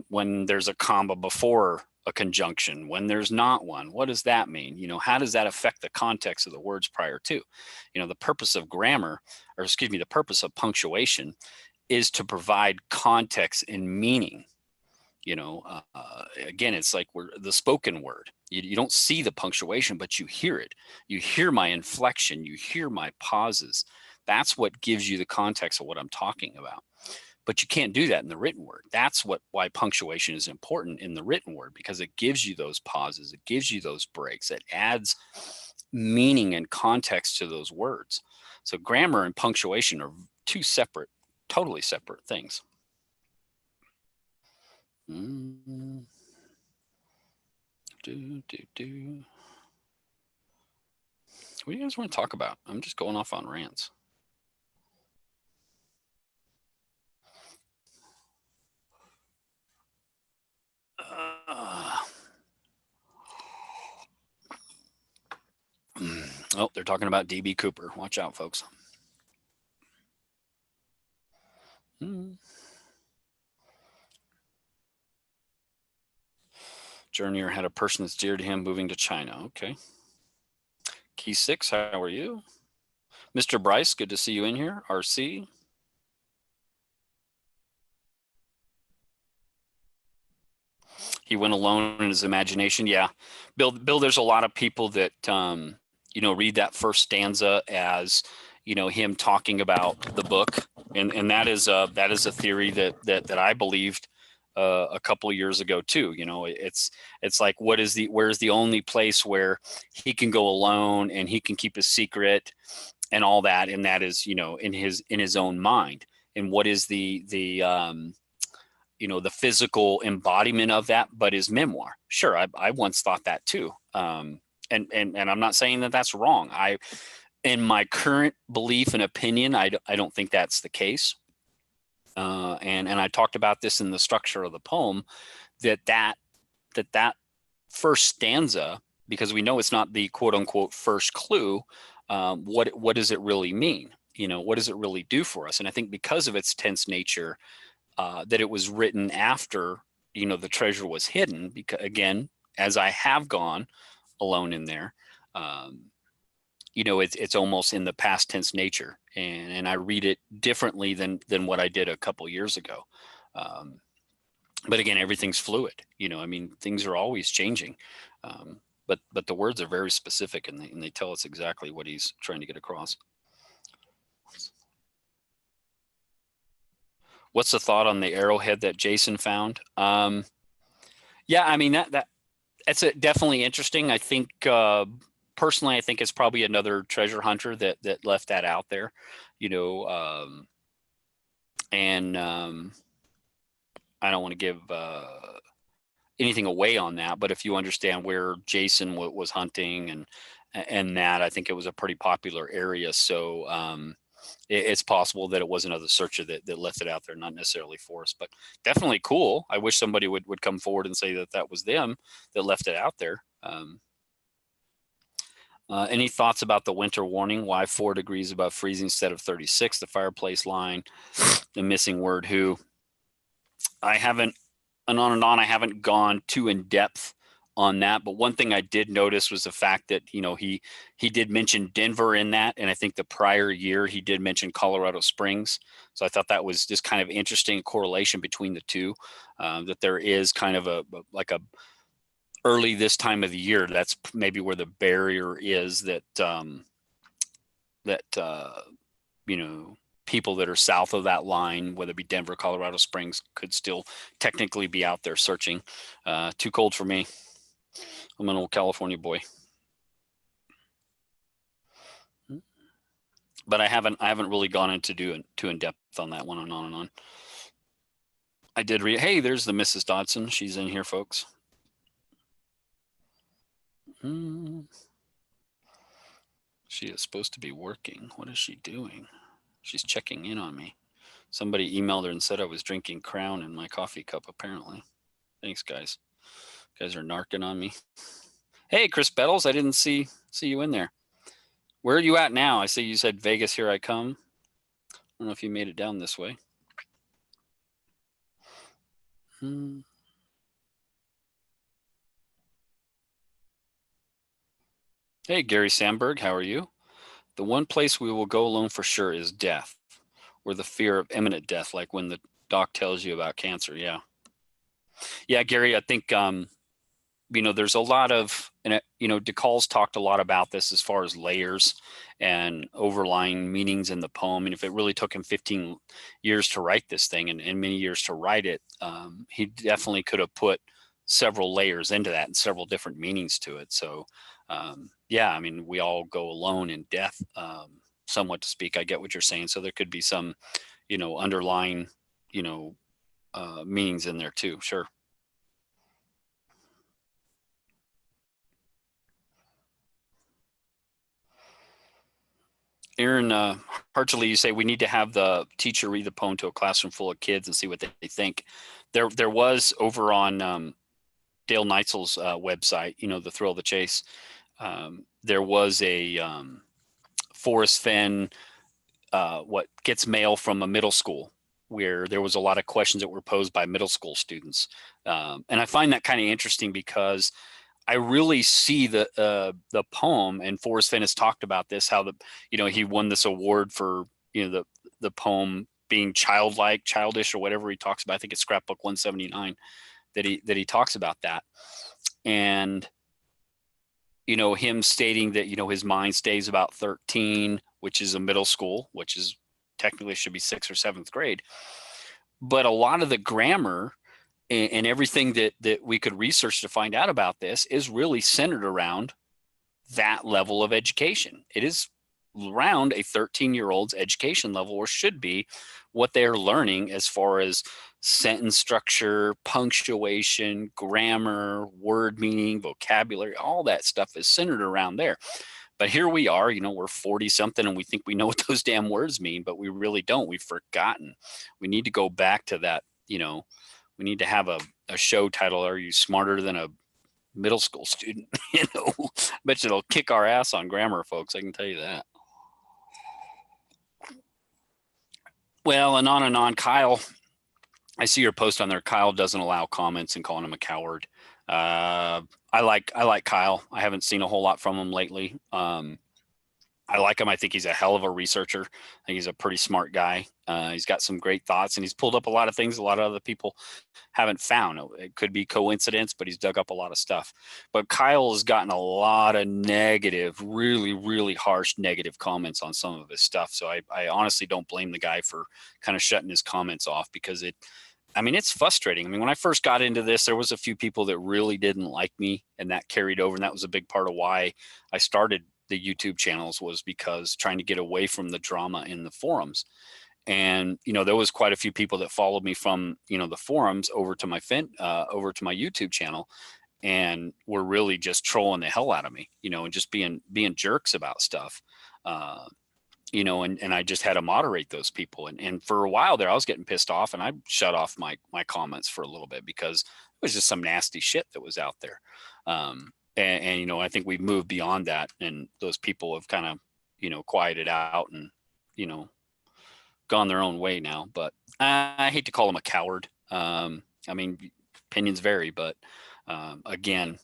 when there's a comma before a conjunction, when there's not one, what does that mean? How does that affect the context of the words prior to? The purpose of grammar, or excuse me, the purpose of punctuation is to provide context and meaning. Again, it's like the spoken word. You don't see the punctuation, but you hear it. You hear my inflection. You hear my pauses. That's what gives you the context of what I'm talking about. But you can't do that in the written word. That's why punctuation is important in the written word, because it gives you those pauses. It gives you those breaks. It adds meaning and context to those words. So grammar and punctuation are two separate, totally separate things. What do you guys want to talk about? I'm just going off on rants. Oh, they're talking about DB Cooper. Watch out, folks. Journeyer had a person that's dear to him moving to China. Okay. Key 6, how are you? Mr. Bryce, good to see you in here. RC. He went alone in his imagination. Yeah. Bill, there's a lot of people that, read that first stanza as, him talking about the book. And that is a theory that I believed a couple of years ago too. It's like, where's the only place where he can go alone and he can keep a secret and all that, and that is, in his own mind. And what is the physical embodiment of that, but his memoir? Sure, I once thought that too. And I'm not saying that that's wrong. In my current belief and opinion, I don't think that's the case. And I talked about this in the structure of the poem, that first stanza, because we know it's not the quote unquote first clue. What does it really mean? What does it really do for us? And I think because of its tense nature, that it was written after, the treasure was hidden, because again, as I have gone alone in there, it's almost in the past tense nature, and I read it differently than what I did a couple years ago. But again, everything's fluid. Things are always changing. But the words are very specific, and they tell us exactly what he's trying to get across. What's the thought on the arrowhead that Jason found? Yeah, I mean that's definitely interesting. I think personally, I think it's probably another treasure hunter that left that out there, you know, and I don't want to give anything away on that, but if you understand where Jason was hunting and that, I think it was a pretty popular area. So it's possible that it was another searcher that left it out there, not necessarily Forrest, but definitely cool. I wish somebody would come forward and say that was them that left it out there. Any thoughts about the winter warning? Why 4 degrees above freezing instead of 36? The fireplace line, the missing word who. I haven't, and on, I haven't gone too in depth on that. But one thing I did notice was the fact that, he did mention Denver in that. And I think the prior year he did mention Colorado Springs. So I thought that was just kind of interesting correlation between the two, that there is kind of a early this time of the year. That's maybe where the barrier is that, people that are south of that line, whether it be Denver, Colorado Springs, could still technically be out there searching. Too cold for me. I'm an old California boy. But I haven't really gone into too in depth on that one and on and on. I did read. Hey, there's the Mrs. Dodson. She's in here, folks. She is supposed to be working. What is she doing? She's checking in on me. Somebody emailed her and said I was drinking Crown in my coffee cup, apparently. Thanks, guys. You guys are narking on me. Hey, Chris Bettles, I didn't see you in there. Where are you at now? I see you said Vegas, here I come. I don't know if you made it down this way. Hey, Gary Sandberg, how are you? The one place we will go alone for sure is death, or the fear of imminent death, like when the doc tells you about cancer. Yeah. Yeah, Gary, I think, there's a lot of, DeCalls talked a lot about this as far as layers and overlying meanings in the poem. And if it really took him 15 years to write this thing and many years to write it, he definitely could have put several layers into that and several different meanings to it. So, yeah, I mean, we all go alone in death, somewhat to speak. I get what you're saying. So there could be some, underlying, meanings in there too. Sure. Aaron Hartley, you say we need to have the teacher read the poem to a classroom full of kids and see what they think. There was over on Dale Neitzel's website, The Thrill of the Chase. There was a Forrest Fenn, what gets mail from a middle school, where there was a lot of questions that were posed by middle school students. And I find that kind of interesting because I really see the poem, and Forrest Fenn has talked about this, how he won this award for, the poem being childish or whatever he talks about. I think it's scrapbook 179 that he talks about that. And, him stating that, his mind stays about 13, which is a middle school, which is technically should be 6th or 7th grade. But a lot of the grammar and everything that we could research to find out about this is really centered around that level of education. It is around a 13-year-old's education level, or should be, what they're learning as far as sentence structure, punctuation, grammar, word meaning, vocabulary. All that stuff is centered around there. But here we are, we're 40 something and we think we know what those damn words mean, but we really don't. We've forgotten. We need to go back to that. We need to have a show title. Are you smarter than a middle school student? Bet you it'll kick our ass on grammar, folks. I can tell you that. Well, and on. Kyle, I see your post on there. Kyle doesn't allow comments and calling him a coward. I like Kyle. I haven't seen a whole lot from him lately. I like him. I think he's a hell of a researcher. I think he's a pretty smart guy. He's got some great thoughts, and he's pulled up a lot of things a lot of other people haven't found. It could be coincidence, but he's dug up a lot of stuff. But Kyle has gotten a lot of negative, really, really harsh negative comments on some of his stuff. So I honestly don't blame the guy for kind of shutting his comments off, because I mean, it's frustrating. I mean, when I first got into this, there was a few people that really didn't like me, and that carried over. And that was a big part of why I started the YouTube channels, was because trying to get away from the drama in the forums. And, there was quite a few people that followed me from, the forums over to my YouTube channel, and were really just trolling the hell out of me, and just being jerks about stuff. And I just had to moderate those people. And for a while there, I was getting pissed off, and I shut off my comments for a little bit, because it was just some nasty shit that was out there. And I think we've moved beyond that, and those people have kind of, quieted out and, gone their own way now. But I hate to call him a coward. I mean, opinions vary, but again,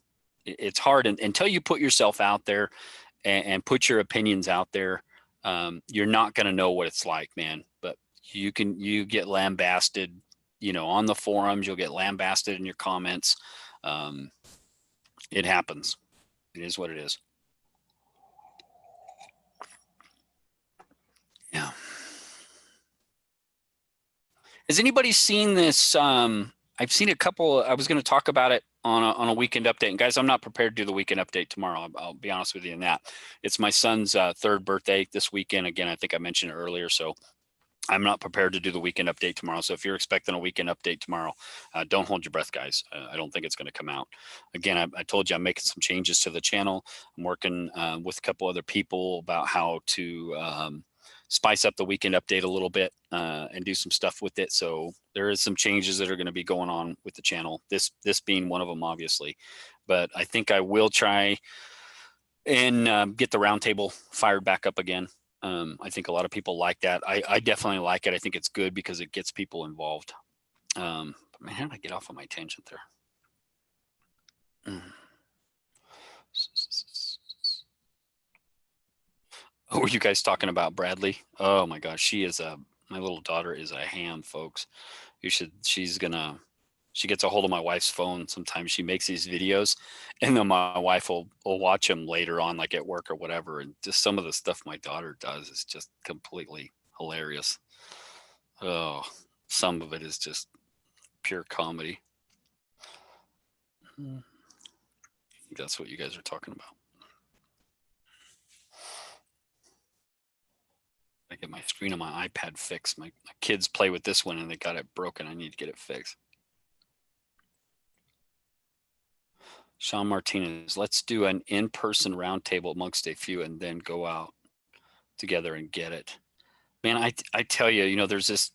it's hard until you put yourself out there and put your opinions out there. You're not going to know what it's like, man. But you get lambasted, on the forums. You'll get lambasted in your comments. It happens. It is what it is. Yeah. Has anybody seen this? I've seen a couple. I was going to talk about it on a weekend update. And guys, I'm not prepared to do the weekend update tomorrow. I'll be honest with you in that. It's my son's third birthday this weekend. Again, I think I mentioned it earlier. So I'm not prepared to do the weekend update tomorrow. So if you're expecting a weekend update tomorrow, don't hold your breath, guys. I don't think it's going to come out. Again, I told you I'm making some changes to the channel. I'm working with a couple other people about how to spice up the weekend update a little bit and do some stuff with it. So there is some changes that are going to be going on with the channel. This being one of them, obviously. But I think I will try and get the roundtable fired back up again. I think a lot of people like that. I definitely like it. I think it's good because it gets people involved. But man, how did I get off on my tangent there? Oh, were you guys talking about Bradley? Oh my gosh, my little daughter is a ham, folks. She gets a hold of my wife's phone. Sometimes she makes these videos, and then my wife will watch them later on, like at work or whatever. And just some of the stuff my daughter does is just completely hilarious. Oh, some of it is just pure comedy. I think that's what you guys are talking about. I get my screen on my iPad fixed. My kids play with this one and they got it broken. I need to get it fixed. Sean Martinez, let's do an in-person roundtable amongst a few and then go out together and get it. Man, I tell you, there's this,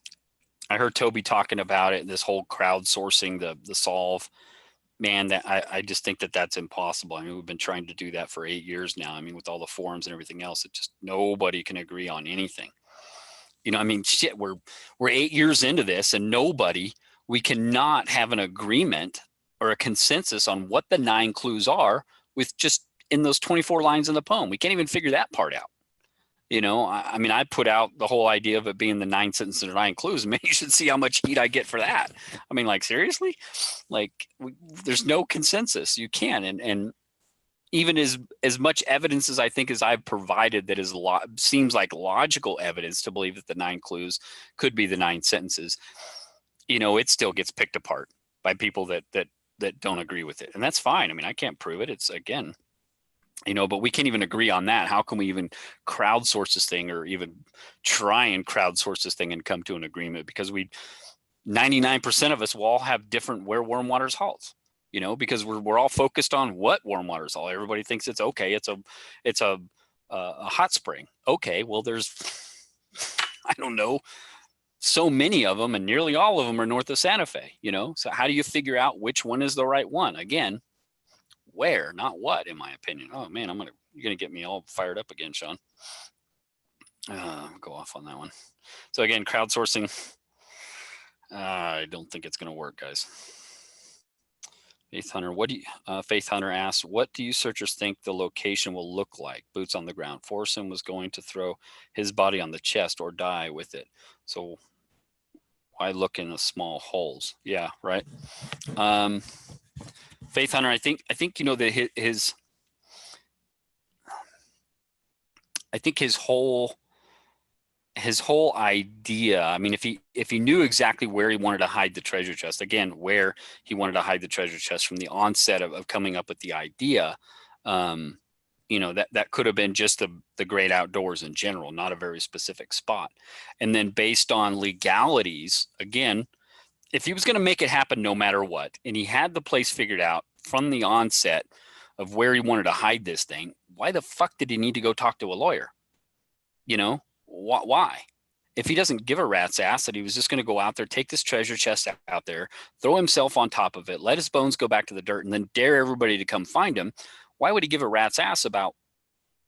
I heard Toby talking about it, this whole crowdsourcing, the solve. Man, that I just think that that's impossible. I mean, we've been trying to do that for 8 years now. I mean, with all the forums and everything else, it just, nobody can agree on anything. I mean, shit, we're 8 years into this, and we cannot have an agreement or a consensus on what the 9 clues are with just in those 24 lines in the poem. We can't even figure that part out. I mean, I put out the whole idea of it being the 9 sentences and 9 clues. Man, you should see how much heat I get for that. I mean, like, seriously? Like, there's no consensus. You can't. And even as much evidence as I think as I've provided that seems like logical evidence to believe that the 9 clues could be the 9 sentences, it still gets picked apart by people that don't agree with it. And that's fine. I mean, I can't prove it. It's, again, but we can't even agree on that. How can we even crowdsource this thing, or even try and crowdsource this thing and come to an agreement? Because 99% of us will all have different where warm waters halts, because we're all focused on what warm waters halt. Everybody thinks it's okay. It's a hot spring. Okay. Well, there's, I don't know, so many of them, and nearly all of them are north of Santa Fe, so how do you figure out which one is the right one? Again, where, not what, in my opinion. Oh man, you're gonna get me all fired up again, Sean. Go off on that one. So again, crowdsourcing, I don't think it's gonna work, guys. Faith Hunter, Faith Hunter asks, what do you searchers think the location will look like? Boots on the ground. Forsen was going to throw his body on the chest or die with it. So why look in the small holes? Yeah, right. Faith Hunter, I think that I think his whole idea, I mean, if he knew exactly where he wanted to hide the treasure chest, again, where he wanted to hide the treasure chest from the onset of coming up with the idea, that could have been just the great outdoors in general, not a very specific spot. And then based on legalities, again, if he was going to make it happen no matter what, and he had the place figured out from the onset of where he wanted to hide this thing, why the fuck did he need to go talk to a lawyer? Why? If he doesn't give a rat's ass that he was just going to go out there, take this treasure chest out there, throw himself on top of it, let his bones go back to the dirt, and then dare everybody to come find him, why would he give a rat's ass about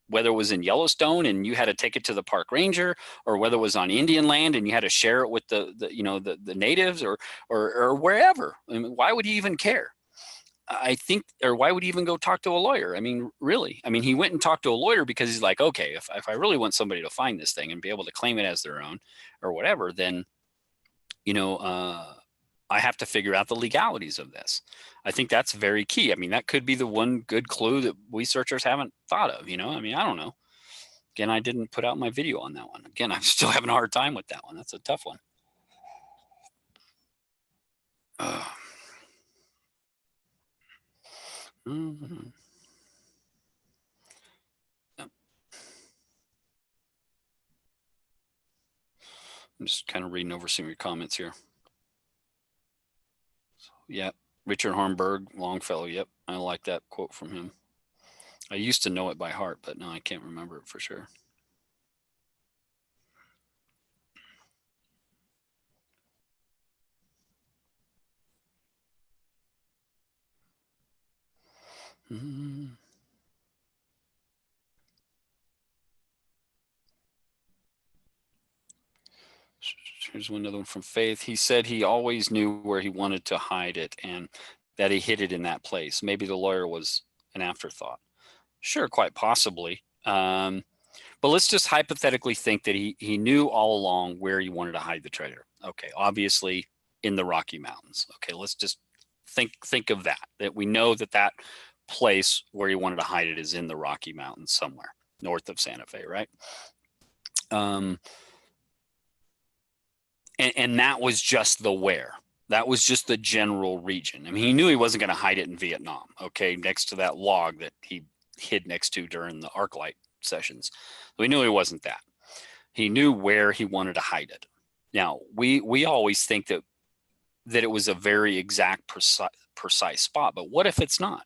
whether it was in Yellowstone and you had to take it to the park ranger, or whether it was on Indian land and you had to share it with the natives, or wherever? I mean, why would he even care? I think, or why would he even go talk to a lawyer? I mean, really? I mean, he went and talked to a lawyer because he's like, okay, if I really want somebody to find this thing and be able to claim it as their own or whatever, then, I have to figure out the legalities of this. I think that's very key. I mean, that could be the one good clue that we searchers haven't thought of, I mean, I don't know. Again, I didn't put out my video on that one. Again, I'm still having a hard time with that one. That's a tough one. Mm-hmm. I'm just kind of reading over some of your comments here. So, yeah, Richard Hornberg, Longfellow. Yep, I like that quote from him. I used to know it by heart, but now I can't remember it for sure. Mm-hmm. Here's another one from Faith. He said he always knew where he wanted to hide it and that he hid it in that place. Maybe the lawyer was an afterthought. Sure, quite possibly. But let's just hypothetically think that he knew all along where he wanted to hide the treasure. Okay, obviously in the Rocky Mountains. Okay, let's just think of that we know that place where he wanted to hide it is in the Rocky Mountains somewhere north of Santa Fe, right? And that was just the where. That was just the general region. I mean, he knew he wasn't going to hide it in Vietnam, okay, next to that log that he hid next to during the arc light sessions. We knew he wasn't that. He knew where he wanted to hide it. Now, we always think that it was a very exact, precise spot, but what if it's not?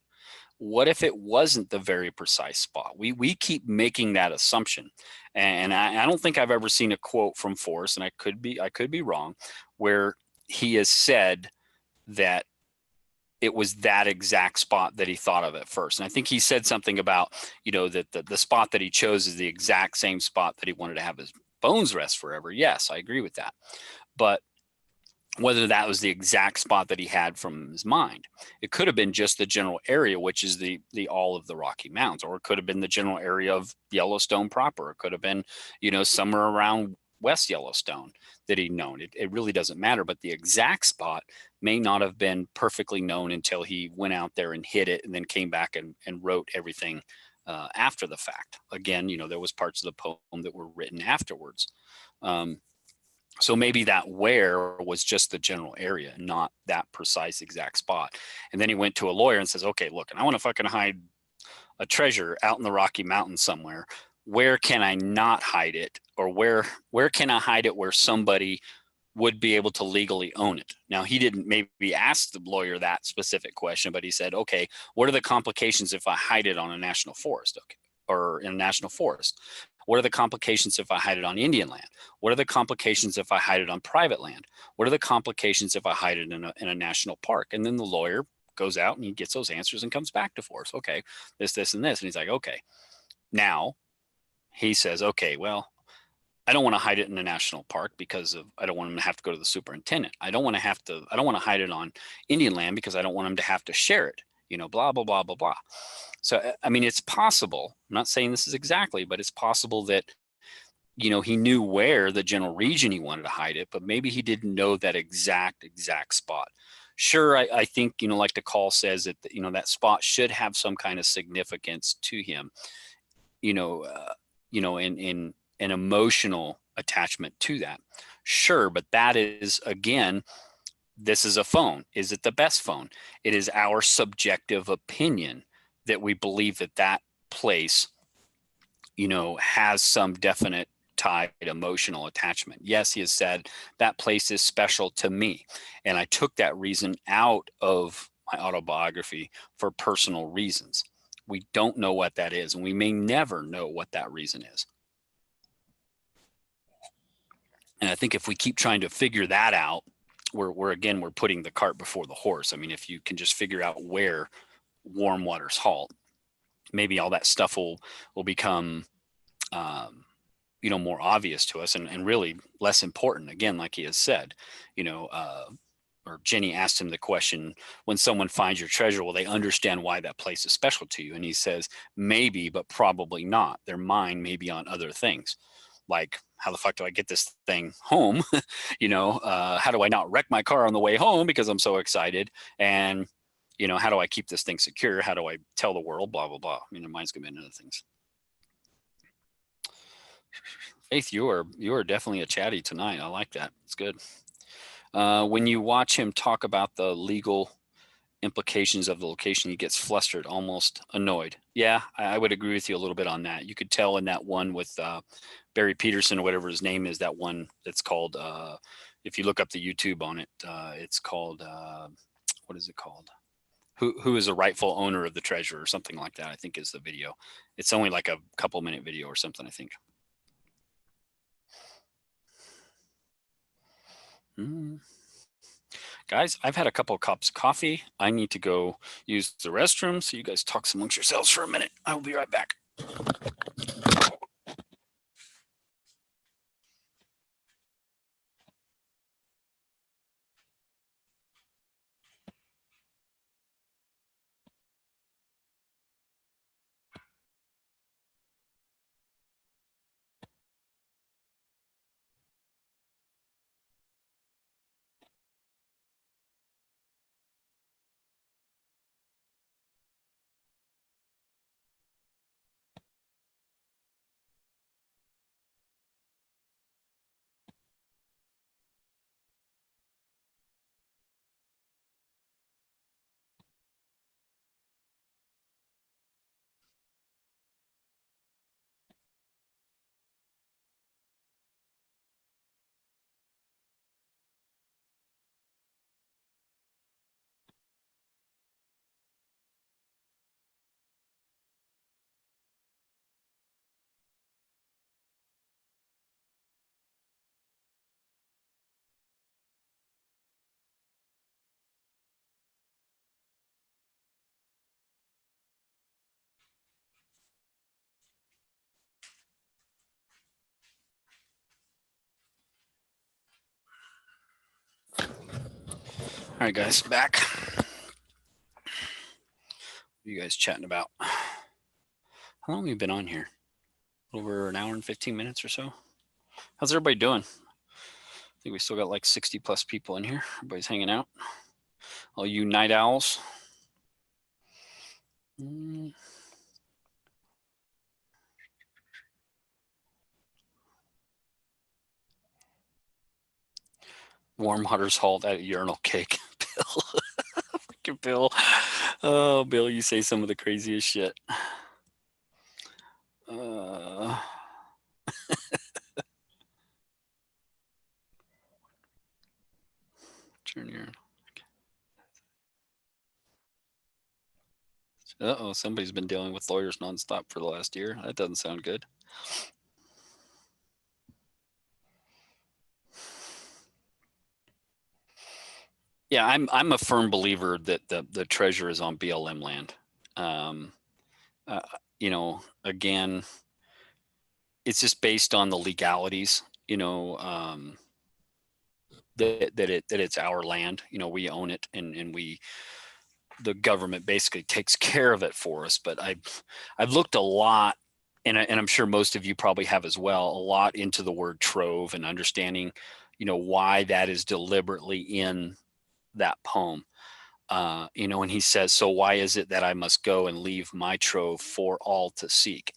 What if it wasn't the very precise spot? We keep making that assumption, and I don't think I've ever seen a quote from Forrest, and I could be wrong, where he has said that it was that exact spot that he thought of at first. And I think he said something about, that the spot that he chose is the exact same spot that he wanted to have his bones rest forever. Yes, I agree with that. But whether that was the exact spot that he had from his mind, it could have been just the general area, which is the all of the Rocky Mountains, or it could have been the general area of Yellowstone proper. It could have been, somewhere around West Yellowstone that he'd known. It really doesn't matter, but the exact spot may not have been perfectly known until he went out there and hit it and then came back and wrote everything after the fact. Again, there was parts of the poem that were written afterwards. So maybe that where was just the general area, not that precise exact spot. And then he went to a lawyer and says, okay, look, and I want to fucking hide a treasure out in the Rocky Mountains somewhere. Where can I not hide it? Or where can I hide it where somebody would be able to legally own it? Now, he didn't maybe ask the lawyer that specific question, but he said, okay, what are the complications if I hide it on a national forest? Okay, or in a national forest? What are the complications if I hide it on Indian land? What are the complications if I hide it on private land? What are the complications if I hide it in a national park? And then the lawyer goes out and he gets those answers and comes back to Forrest. Okay, this, and this. And he's like, okay. Now he says, okay, well, I don't want to hide it in the national park because I don't want him to have to go to the superintendent. I don't want to hide it on Indian land because I don't want him to have to share it, blah, blah, blah, blah, blah. So, I mean, it's possible, I'm not saying this is exactly, but it's possible that, he knew where the general region he wanted to hide it, but maybe he didn't know that exact spot. Sure, I think, like the call says that, that spot should have some kind of significance to him, you know, in an emotional attachment to that. Sure, but that is, again, this is a phone. Is it the best phone? It is our subjective opinion that we believe that place, has some definite tied emotional attachment. Yes, he has said that place is special to me. And I took that reason out of my autobiography for personal reasons. We don't know what that is, and we may never know what that reason is. And I think if we keep trying to figure that out, we're putting the cart before the horse. I mean, if you can just figure out where warm waters halt, maybe all that stuff will become more obvious to us, and really less important. Again, like he has said, or Jenny asked him the question, when someone finds your treasure, will they understand why that place is special to you? And he says, maybe, but probably not. Their mind may be on other things, like, how the fuck do I get this thing home? How do I not wreck my car on the way home because I'm so excited? And, how do I keep this thing secure? How do I tell the world? Blah, blah, blah. I mean, their mind's gonna be in other things. Faith, you are definitely a chatty tonight. I like that. It's good. When you watch him talk about the legal implications of the location, he gets flustered, almost annoyed. Yeah, I would agree with you a little bit on that. You could tell in that one with Barry Peterson or whatever his name is, that one that's called, if you look up the YouTube on it, it's called, what is it called? Who is the rightful owner of the treasure, or something like that, I think is the video. It's only like a couple minute video or something, I think. Guys, I've had a couple of cups of coffee. I need to go use the restroom, so you guys talk amongst yourselves for a minute. I will be right back. All right, guys, back. What are you guys chatting about? How long have you been on here? Over an hour and 15 minutes or so. How's everybody doing? I think we still got like 60 plus people in here. Everybody's hanging out. All you night owls. Warm waters halt at a urinal cake. Bill. Freaking Bill. Oh, Bill, you say some of the craziest shit. Turn your. Uh-oh, somebody's been dealing with lawyers nonstop for the last year. That doesn't sound good. Yeah, I'm a firm believer that the treasure is on BLM land. Again, it's just based on the legalities, that it's our land. We own it, and the government basically takes care of it for us. But I've looked a lot, and I'm sure most of you probably have as well, a lot into the word trove and understanding, why that is deliberately in that poem. And he says, "So why is it that I must go and leave my trove for all to seek?"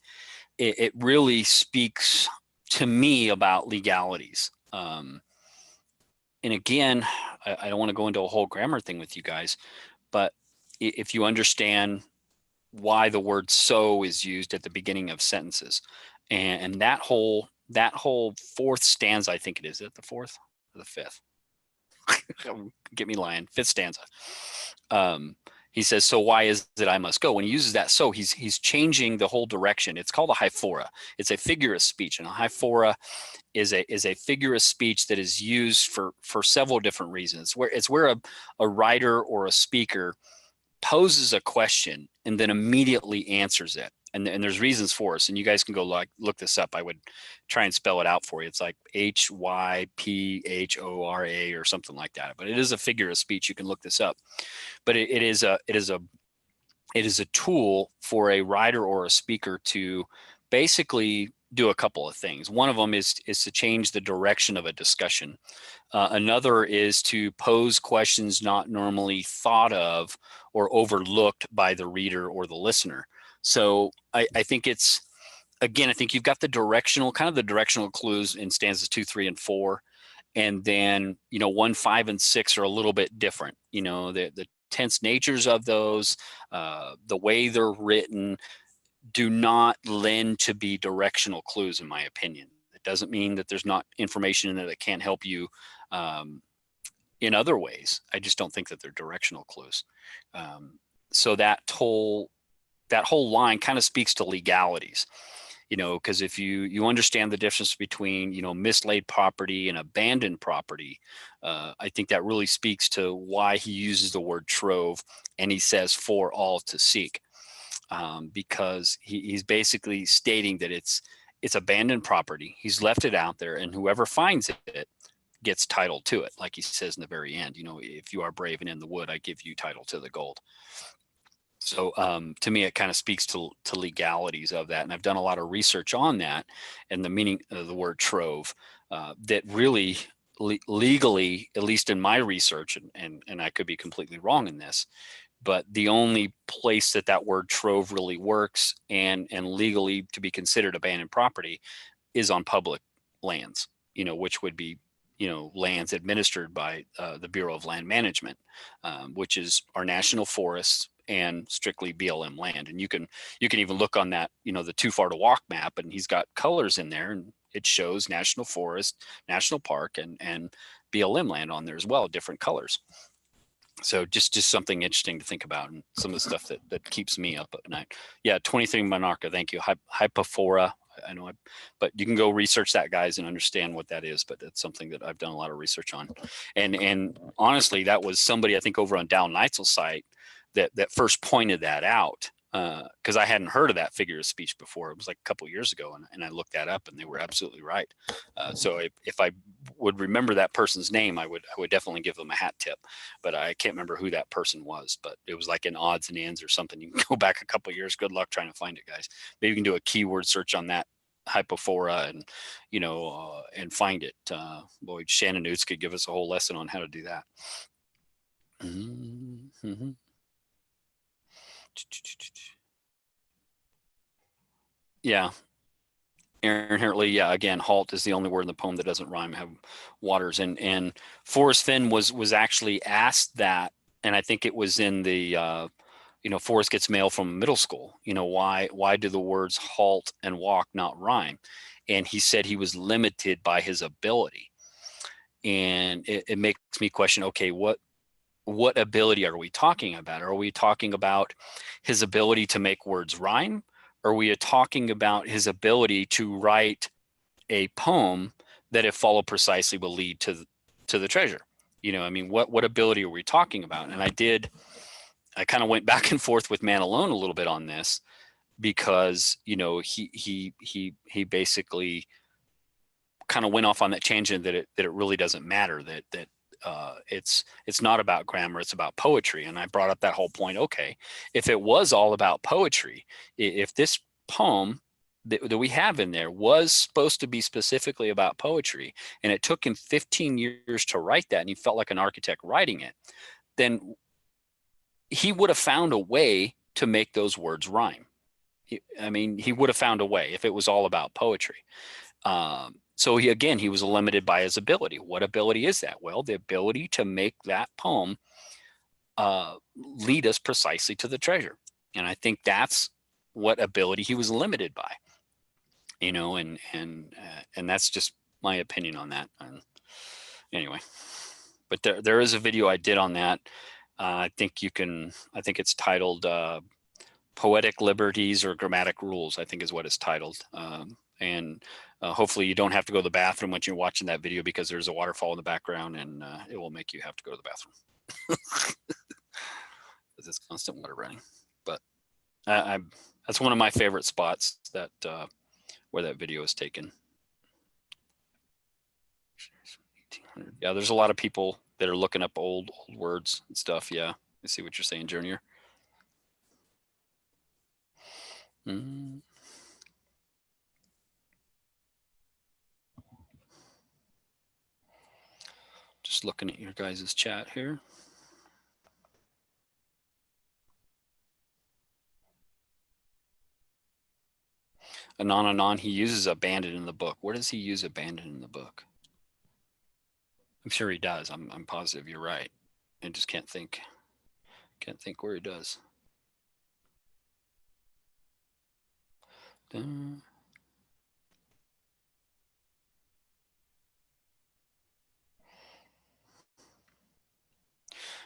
It really speaks to me about legalities. And again, I don't want to go into a whole grammar thing with you guys, but if you understand why the word "so" is used at the beginning of sentences, and that whole fourth stanza, I think it is the fourth or the fifth. Get me lying. Fifth stanza. He says, "So why is it I must go?" When he uses that "so," he's changing the whole direction. It's called a hyphora. It's a figure of speech, and a hyphora is a figure of speech that is used for several different reasons. Where a writer or a speaker poses a question and then immediately answers it. And there's reasons for us, and you guys can go look this up. I would try and spell it out for you. It's like HYPHORA or something like that. But it is a figure of speech. You can look this up. But it is a tool for a writer or a speaker to basically do a couple of things. One of them is to change the direction of a discussion. Another is to pose questions not normally thought of or overlooked by the reader or the listener. So I think I think you've got the directional clues in stanzas 2, 3, and 4. And then, 1, 5, and 6 are a little bit different. The tense natures of those, the way they're written, do not lend to be directional clues, in my opinion. It doesn't mean that there's not information in there that can't help you in other ways. I just don't think that they're directional clues. So that whole line kind of speaks to legalities, because if you understand the difference between, mislaid property and abandoned property, I think that really speaks to why he uses the word trove, and he says for all to seek. Because he's basically stating that it's abandoned property. He's left it out there, and whoever finds it gets title to it. Like he says in the very end, if you are brave and in the wood, I give you title to the gold. So to me, it kind of speaks to legalities of that. And I've done a lot of research on that and the meaning of the word trove, that really legally, at least in my research, and I could be completely wrong in this, but the only place that word trove really works and legally to be considered abandoned property is on public lands, which would be, lands administered by the Bureau of Land Management, which is our national forests and strictly BLM land. And you can even look on that, the Too Far to Walk map, and he's got colors in there, and it shows national forest, national park, and BLM land on there as well, different colors. So just something interesting to think about, and some of the stuff that keeps me up at night. Yeah, 23 Monarcha, thank you. Hypophora, I know, but you can go research that, guys, and understand what that is. But it's something that I've done a lot of research on. And honestly, that was somebody, I think, over on Dal Neitzel's site that first pointed that out, because I hadn't heard of that figure of speech before. It was like a couple of years ago, and I looked that up, and they were absolutely right. So if I would remember that person's name, I would definitely give them a hat tip. But I can't remember who that person was. But it was like in odds and ends or something. You can go back a couple of years. Good luck trying to find it, guys. Maybe you can do a keyword search on that hypophora and and find it. Boy, Shannon Oots could give us a whole lesson on how to do that. Mm-hmm. Yeah. Inherently, yeah. Again, halt is the only word in the poem that doesn't rhyme. Have waters, and Forrest Fenn was actually asked that, and I think it was in the Forrest Gets Mail from middle school. Why do the words halt and walk not rhyme? And he said he was limited by his ability, and it makes me question. Okay, what ability are we talking about? Are we talking about his ability to make words rhyme? Or are we talking about his ability to write a poem that, if followed precisely, will lead to the treasure? What ability are we talking about? And I kind of went back and forth with Man Alone a little bit on this. because, you know, he basically kind of went off on that tangent that it really doesn't matter, that it's not about grammar, it's about poetry. And I brought up that whole point. Okay, if it was all about poetry, if this poem that we have in there was supposed to be specifically about poetry, and it took him 15 years to write that, and he felt like an architect writing it, then he would have found a way to make those words rhyme. I mean, he would have found a way if it was all about poetry. So he was limited by his ability. What ability is that? Well, the ability to make that poem lead us precisely to the treasure. And I think that's what ability he was limited by, you know, and that's just my opinion on that. And anyway, but there is a video I did on that. I think it's titled Poetic Liberties or Grammatic Rules, I think is what it's titled. And hopefully you don't have to go to the bathroom when you're watching that video, because there's a waterfall in the background, and it will make you have to go to the bathroom because it's constant water running. But that's one of my favorite spots, that where that video is taken. Yeah, there's a lot of people that are looking up old words and stuff. Yeah, I see what you're saying, Junior. Just looking at your guys' chat here. Anon, he uses abandon in the book. Where does he use abandon in the book? I'm sure he does. I'm positive you're right. I just can't think where he does.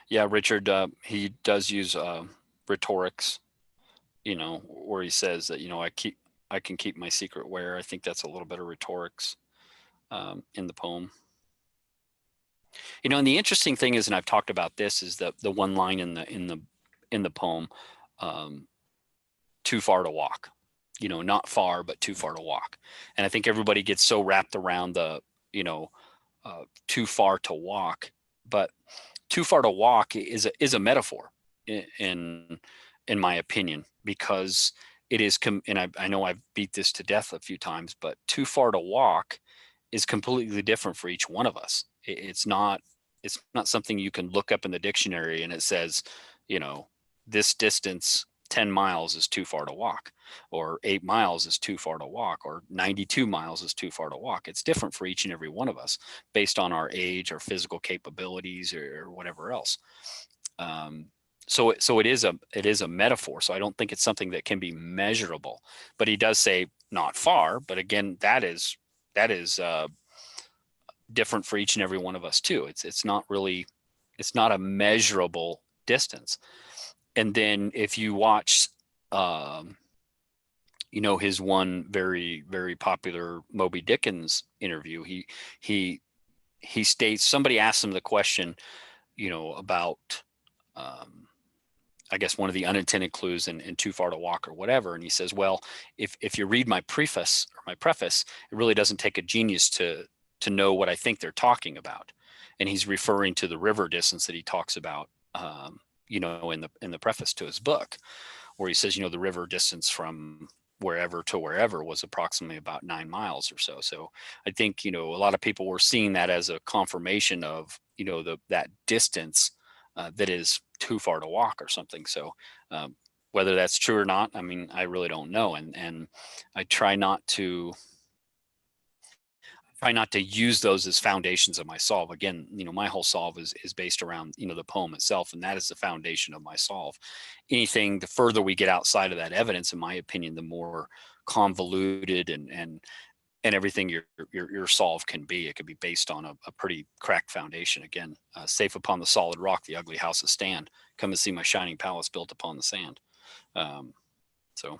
Yeah, Richard, he does use rhetorics, you know, where he says that, you know, I can keep my secret where. I think that's a little bit of rhetorics in the poem. You know, and the interesting thing is, and I've talked about this, is the one line in the poem, too far to walk. You know, not far, but too far to walk. And I think everybody gets so wrapped around the, you know, too far to walk, but too far to walk is a metaphor in my opinion, because it is and I know I've beat this to death a few times, but too far to walk is completely different for each one of us. It's not something you can look up in the dictionary and it says, you know, this distance 10 miles is too far to walk, or 8 miles is too far to walk, or 92 miles is too far to walk. It's different for each and every one of us based on our age, our physical capabilities, or whatever else. So it is a metaphor. So I don't think it's something that can be measurable. But he does say not far. But again, that is different for each and every one of us too. It's not a measurable distance. And then if you watch, you know, his one very, very popular Moby Dickens interview, he states, somebody asked him the question, you know, about, I guess one of the unintended clues in Too Far to Walk or whatever. And he says, well, if you read my preface, it really doesn't take a genius to know what I think they're talking about. And he's referring to the river distance that he talks about, you know, in the preface to his book, where he says, you know, the river distance from wherever to wherever was approximately about 9 miles or so. So I think, you know, a lot of people were seeing that as a confirmation of, you know, that distance that is too far to walk or something. So whether that's true or not, I mean, I really don't know. And I try not to use those as foundations of my solve. Again, you know, my whole solve is based around, you know, the poem itself, and that is the foundation of my solve. Anything, the further we get outside of that evidence, in my opinion, the more convoluted and everything your solve can be. It could be based on a pretty cracked foundation. Again, safe upon the solid rock, the ugly houses stand. Come and see my shining palace built upon the sand. So.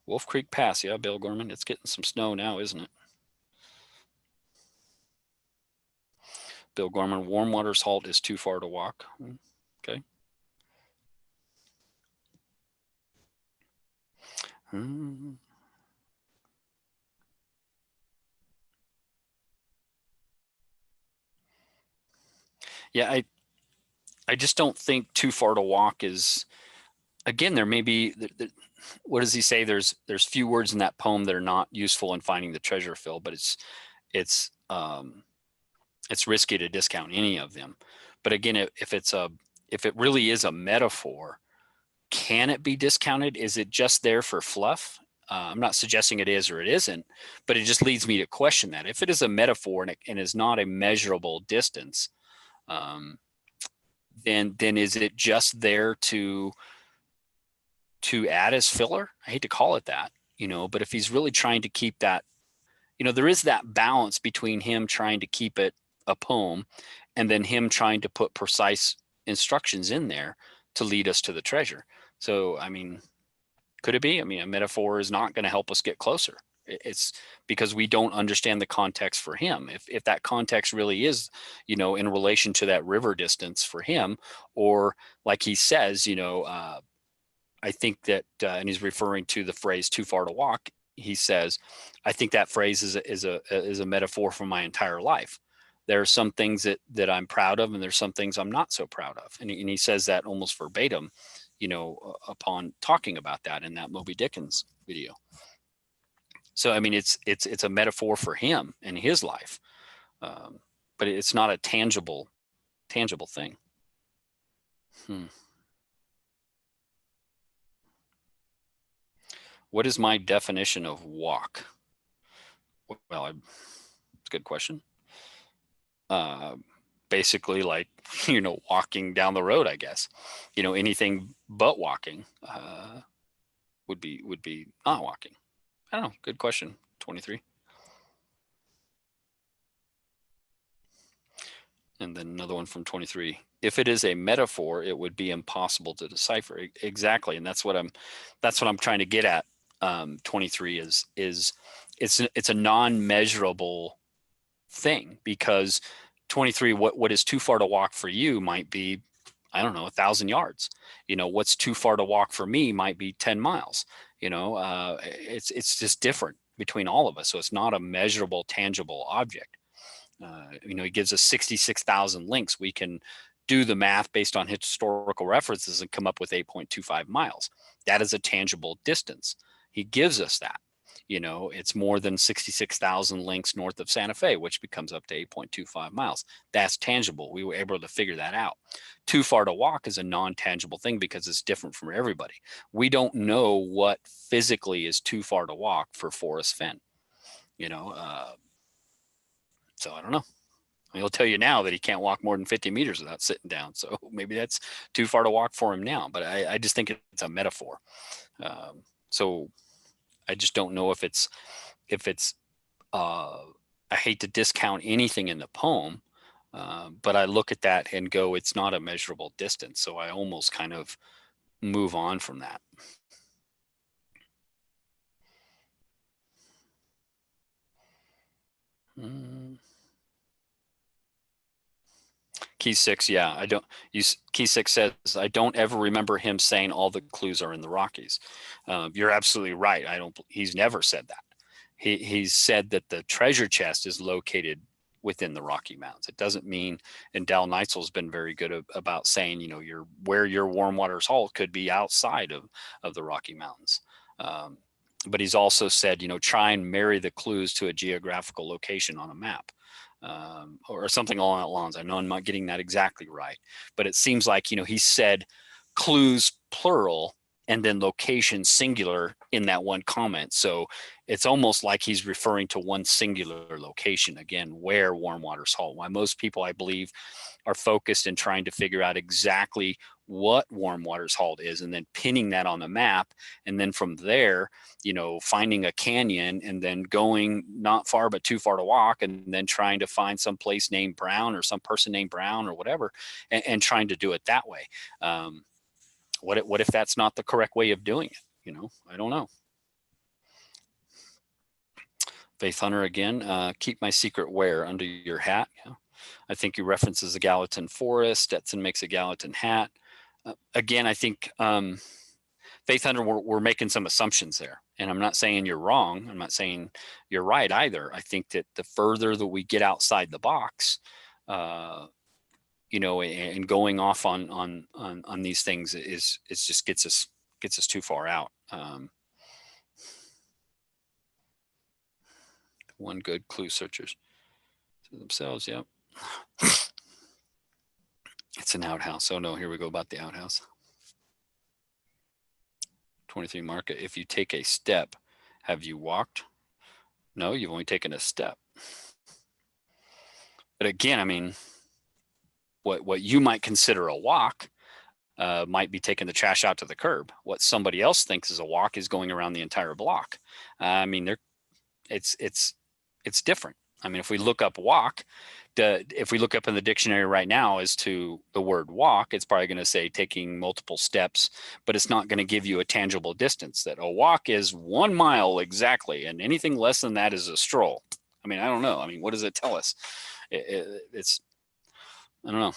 Wolf Creek Pass, yeah, Bill Gorman. It's getting some snow now, isn't it? Bill Gorman, warm water's halt is too far to walk. Okay. Yeah, I just don't think too far to walk is, again, there may be, what does he say? There's few words in that poem that are not useful in finding the treasure, Phil, but it's risky to discount any of them. But again, if it really is a metaphor, can it be discounted? Is it just there for fluff? I'm not suggesting it is or it isn't, but it just leads me to question that. If it is a metaphor and is not a measurable distance, um, then is it just there to add as filler? I hate to call it that, but if he's really trying to keep that, there is that balance between him trying to keep it a poem and then him trying to put precise instructions in there to lead us to the treasure. So, I mean, could it be? I mean, a metaphor is not going to help us get closer. It's because we don't understand the context for him. If that context really is, in relation to that river distance for him, or like he says, I think that, and he's referring to the phrase "too far to walk." He says, "I think that phrase is a metaphor for my entire life. There are some things that I'm proud of, and there's some things I'm not so proud of." And he says that almost verbatim, upon talking about that in that Moby Dickens video. So I mean, it's a metaphor for him and his life, but it's not a tangible thing. What is my definition of walk? Well, it's a good question. Basically, like, walking down the road, I guess. Anything but walking would be not walking. I don't know. Good question. 23. And then another one from 23. If it is a metaphor, it would be impossible to decipher. Exactly, and that's what I'm trying to get at. 23 is it's a non-measurable thing, because 23, what is too far to walk for you might be, I don't know, 1,000 yards. What's too far to walk for me might be 10 miles. It's just different between all of us. So it's not a measurable, tangible object. He gives us 66,000 links. We can do the math based on historical references and come up with 8.25 miles. That is a tangible distance. He gives us that. It's more than 66,000 links north of Santa Fe, which becomes up to 8.25 miles. That's tangible. We were able to figure that out. Too far to walk is a non-tangible thing because it's different from everybody. We don't know what physically is too far to walk for Forrest Fenn. So I don't know. He'll tell you now that he can't walk more than 50 meters without sitting down. So maybe that's too far to walk for him now. But I just think it's a metaphor. So I just don't know if it's I hate to discount anything in the poem, but I look at that and go, it's not a measurable distance. So I almost kind of move on from that. Key 6, yeah, I don't. Key 6 says, I don't ever remember him saying all the clues are in the Rockies. You're absolutely right. He's never said that. He's said that the treasure chest is located within the Rocky Mountains. It doesn't mean, and Dal Neitzel's been very good about saying, where your warm waters halt could be outside of the Rocky Mountains. But he's also said, try and marry the clues to a geographical location on a map. Or something along that lines. I know I'm not getting that exactly right, but it seems like, he said clues plural and then location singular in that one comment. So it's almost like he's referring to one singular location, again, where warm waters halt. Why most people, I believe, are focused in trying to figure out exactly what warm waters halt is and then pinning that on the map. And then from there, finding a canyon and then going not far, but too far to walk, and then trying to find some place named Brown or some person named Brown or whatever, and trying to do it that way. What if that's not the correct way of doing it? I don't know. Faith Hunter again, keep my secret where? Under your hat? Yeah. I think he references the Gallatin forest. Stetson makes a Gallatin hat. Again, I think Faith Hunter, we're making some assumptions there. And I'm not saying you're wrong. I'm not saying you're right either. I think that the further that we get outside the box, and going off on these things is just gets us too far out. One good clue searchers to themselves. Yep. It's an outhouse. Oh no, here we go about the outhouse. 23 market. If you take a step, have you walked? No, you've only taken a step. But again, I mean, what you might consider a walk might be taking the trash out to the curb. What somebody else thinks is a walk is going around the entire block. I mean, it's different. I mean, if we look up walk, if we look up in the dictionary right now as to the word walk, it's probably going to say taking multiple steps, but it's not going to give you a tangible distance. That a walk is 1 mile exactly, and anything less than that is a stroll. I mean, I don't know. I mean, what does it tell us? It's I don't know.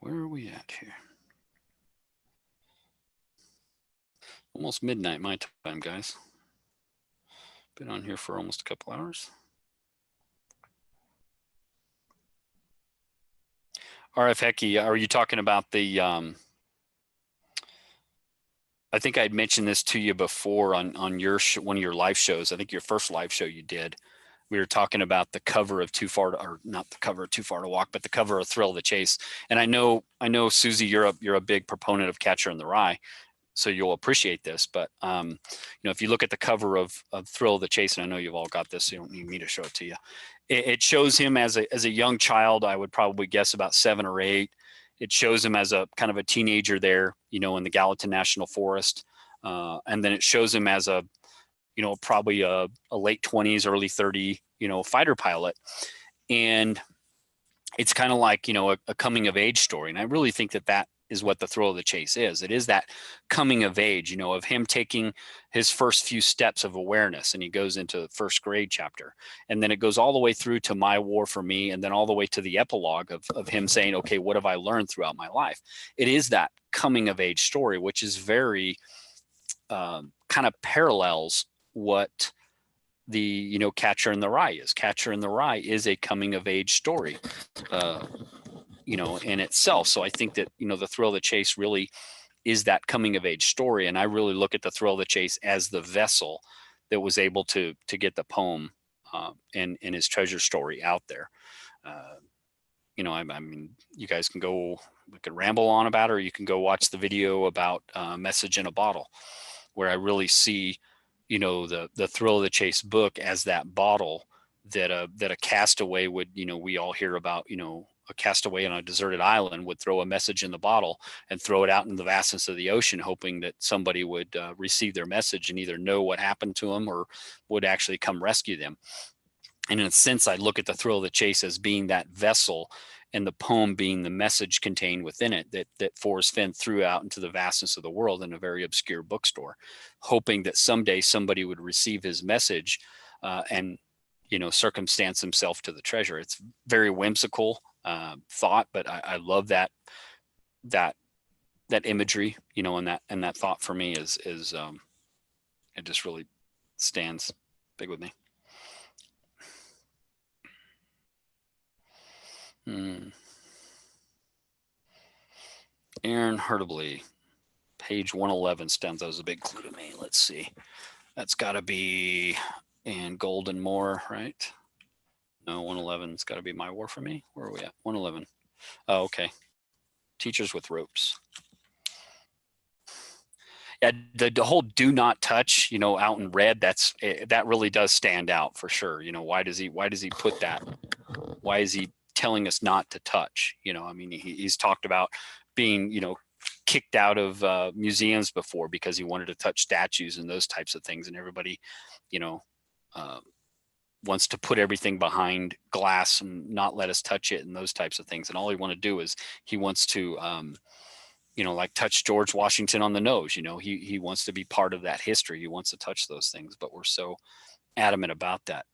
Where are we at here? Almost midnight my time, guys. Been on here for almost a couple hours. RF Hecky, are you talking about the I think I'd mentioned this to you before on your one of your live shows. I think your first live show you did. We were talking about the cover of Too Far to, or not the cover of Too Far to Walk, but the cover of Thrill of the Chase. And I know, Susie, you're a big proponent of Catcher in the Rye, so you'll appreciate this. But if you look at the cover of Thrill of the Chase, and I know you've all got this, so you don't need me to show it to you. It shows him as a young child. I would probably guess about 7 or 8. It shows him as a kind of a teenager there, in the Gallatin National Forest, and then it shows him as a probably a late 20s, early 30, fighter pilot. And it's kind of like, a coming of age story. And I really think that is what the Thrill of the Chase is. It is that coming of age, of him taking his first few steps of awareness, and he goes into the first grade chapter. And then it goes all the way through to My War for Me, and then all the way to the epilogue of him saying, okay, what have I learned throughout my life? It is that coming of age story, which is very kind of parallels what the Catcher in the Rye is. Catcher in the Rye is a coming of age story, in itself. So I think that the Thrill of the Chase really is that coming of age story, and I really look at the Thrill of the Chase as the vessel that was able to get the poem and his treasure story out there. I mean, you guys can go, we could ramble on about it, or you can go watch the video about Message in a Bottle, where I really see the Thrill of the Chase book as that bottle that a castaway would, we all hear about, a castaway on a deserted island would throw a message in the bottle and throw it out in the vastness of the ocean, hoping that somebody would receive their message and either know what happened to them or would actually come rescue them. And in a sense, I look at the Thrill of the Chase as being that vessel, and the poem being the message contained within it that Forrest Fenn threw out into the vastness of the world in a very obscure bookstore, hoping that someday somebody would receive his message and circumstance himself to the treasure. It's very whimsical thought, but I love that imagery, and that thought for me is it just really stands big with me. Aaron Hurtably, page 111 stands out as a big clue to me. Let's see. That's got to be in Golden Moor, right? No, 111's got to be My War for Me. Where are we at? 111. Oh, okay. Teachers with Ropes. Yeah, the whole do not touch, out in red, that really does stand out for sure. Why does he put that? Why is he telling us not to touch? I mean, he's talked about being, kicked out of museums before because he wanted to touch statues and those types of things. And everybody, wants to put everything behind glass and not let us touch it and those types of things. And all he want to do is he wants to, like touch George Washington on the nose. He wants to be part of that history. He wants to touch those things, but we're so adamant about that.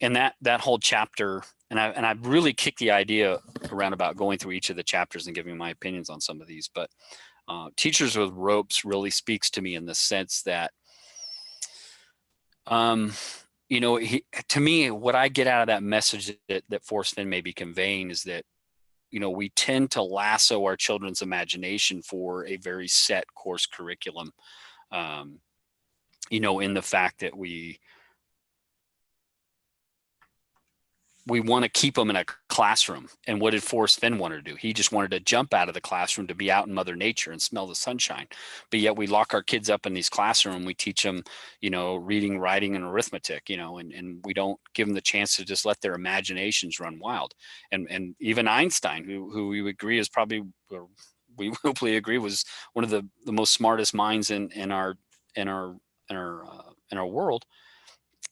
And that whole chapter, and I've really kicked the idea around about going through each of the chapters and giving my opinions on some of these, but Teachers with Ropes really speaks to me in the sense that, to me, what I get out of that message that Forrest Fenn may be conveying is that, we tend to lasso our children's imagination for a very set course curriculum, in the fact that we want to keep them in a classroom. And what did Forrest Fenn want to do? He just wanted to jump out of the classroom to be out in Mother Nature and smell the sunshine. But yet we lock our kids up in these classrooms. We teach them, reading, writing, and arithmetic, and we don't give them the chance to just let their imaginations run wild. And even Einstein, who we would agree is probably, or we hopefully agree, was one of the most smartest minds in our world,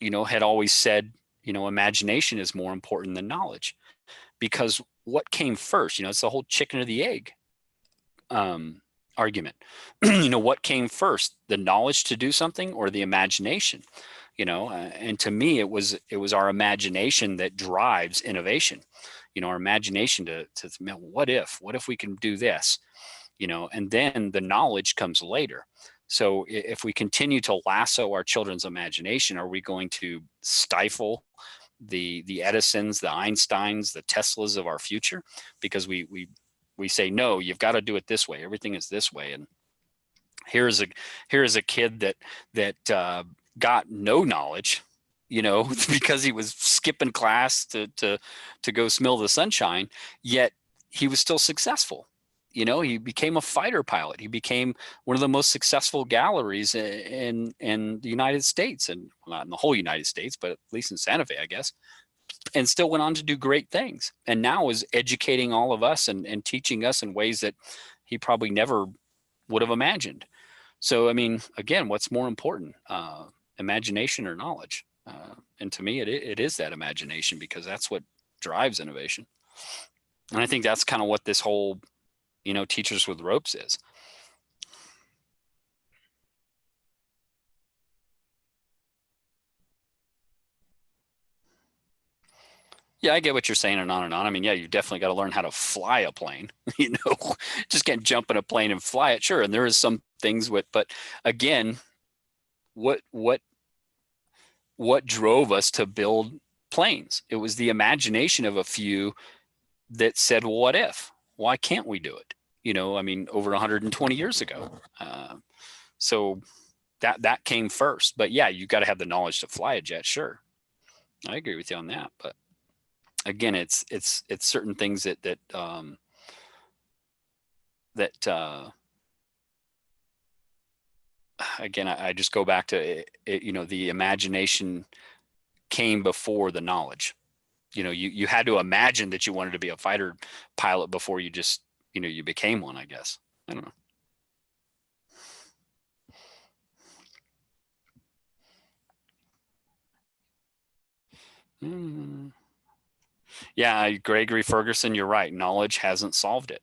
had always said, imagination is more important than knowledge, because what came first? It's the whole chicken or the egg argument. What came first, the knowledge to do something or the imagination? And to me, it was our imagination that drives innovation. Our imagination to what if we can do this? And then the knowledge comes later. So if we continue to lasso our children's imagination, are we going to stifle the Edisons, the Einsteins, the Teslas of our future? Because we say, no, you've got to do it this way. Everything is this way. And here's a kid that got no knowledge, because he was skipping class to go smell the sunshine, yet he was still successful. He became a fighter pilot. He became one of the most successful galleries in the United States, and not in the whole United States, but at least in Santa Fe, I guess, and still went on to do great things. And now is educating all of us and teaching us in ways that he probably never would have imagined. So, I mean, again, what's more important, imagination or knowledge? And to me, it is that imagination, because that's what drives innovation. And I think that's kind of what this whole Teachers with Ropes is. Yeah, I get what you're saying, and on and on. I mean, yeah, you definitely got to learn how to fly a plane. Just can't jump in a plane and fly it. Sure, and there is some things but again, what drove us to build planes? It was the imagination of a few that said, well, what if? Why can't we do it? I mean, over 120 years ago. So that came first. But yeah, you got to have the knowledge to fly a jet. Sure, I agree with you on that. But again, it's certain things that again, I just go back to it, the imagination came before the knowledge. You had to imagine that you wanted to be a fighter pilot before you just you became one, I guess. I don't know. Yeah, Gregory Ferguson, you're right. Knowledge hasn't solved it.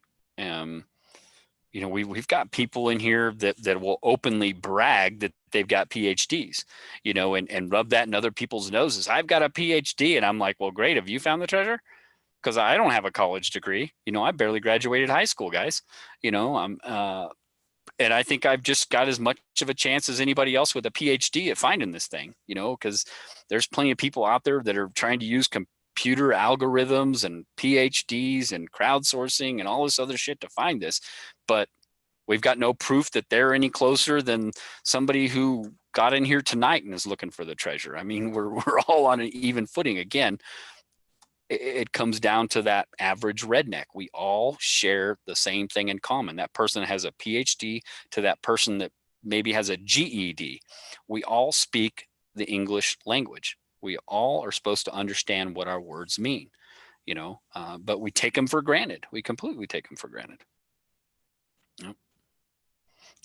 We've got people in here that will openly brag that they've got PhDs, and rub that in other people's noses. I've got a PhD, and I'm like, well, great. Have you found the treasure? Because I don't have a college degree. I barely graduated high school, guys. And I think I've just got as much of a chance as anybody else with a PhD at finding this thing, because there's plenty of people out there that are trying to use computer algorithms and PhDs and crowdsourcing and all this other shit to find this. But we've got no proof that they're any closer than somebody who got in here tonight and is looking for the treasure. I mean, we're all on an even footing. Again, it comes down to that average redneck. We all share the same thing in common. That person has a PhD to that person that maybe has a GED. We all speak the English language. We all are supposed to understand what our words mean, but we take them for granted. We completely take them for granted. Yep.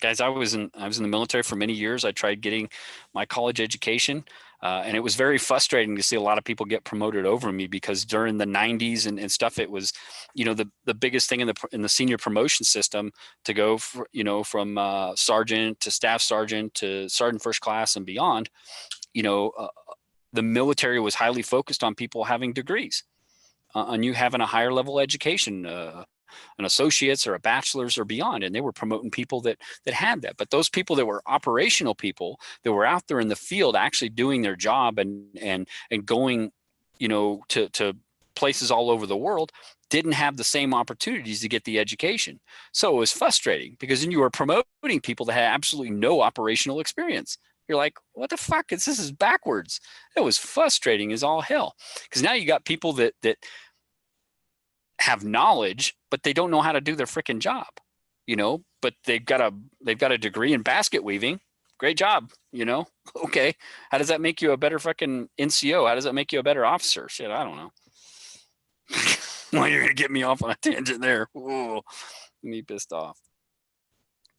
Guys, I was in the military for many years. I tried getting my college education. And it was very frustrating to see a lot of people get promoted over me, because during the 90s and stuff, it was, the biggest thing in the senior promotion system to go from sergeant to staff sergeant to sergeant first class and beyond. The military was highly focused on people having degrees, on you having a higher level education, an associate's or a bachelor's or beyond, and they were promoting people that had that. But those people that were operational people that were out there in the field actually doing their job and going, to places all over the world, didn't have the same opportunities to get the education. So it was frustrating, because then you were promoting people that had absolutely no operational experience. You're like, what the fuck? This is backwards. It was frustrating as all hell, because now you got people that have knowledge, but they don't know how to do their freaking job, but they've got a degree in basket weaving. Great job. Okay. How does that make you a better fucking NCO? How does that make you a better officer? Shit, I don't know. Well, you're going to get me off on a tangent there. Ooh, me pissed off.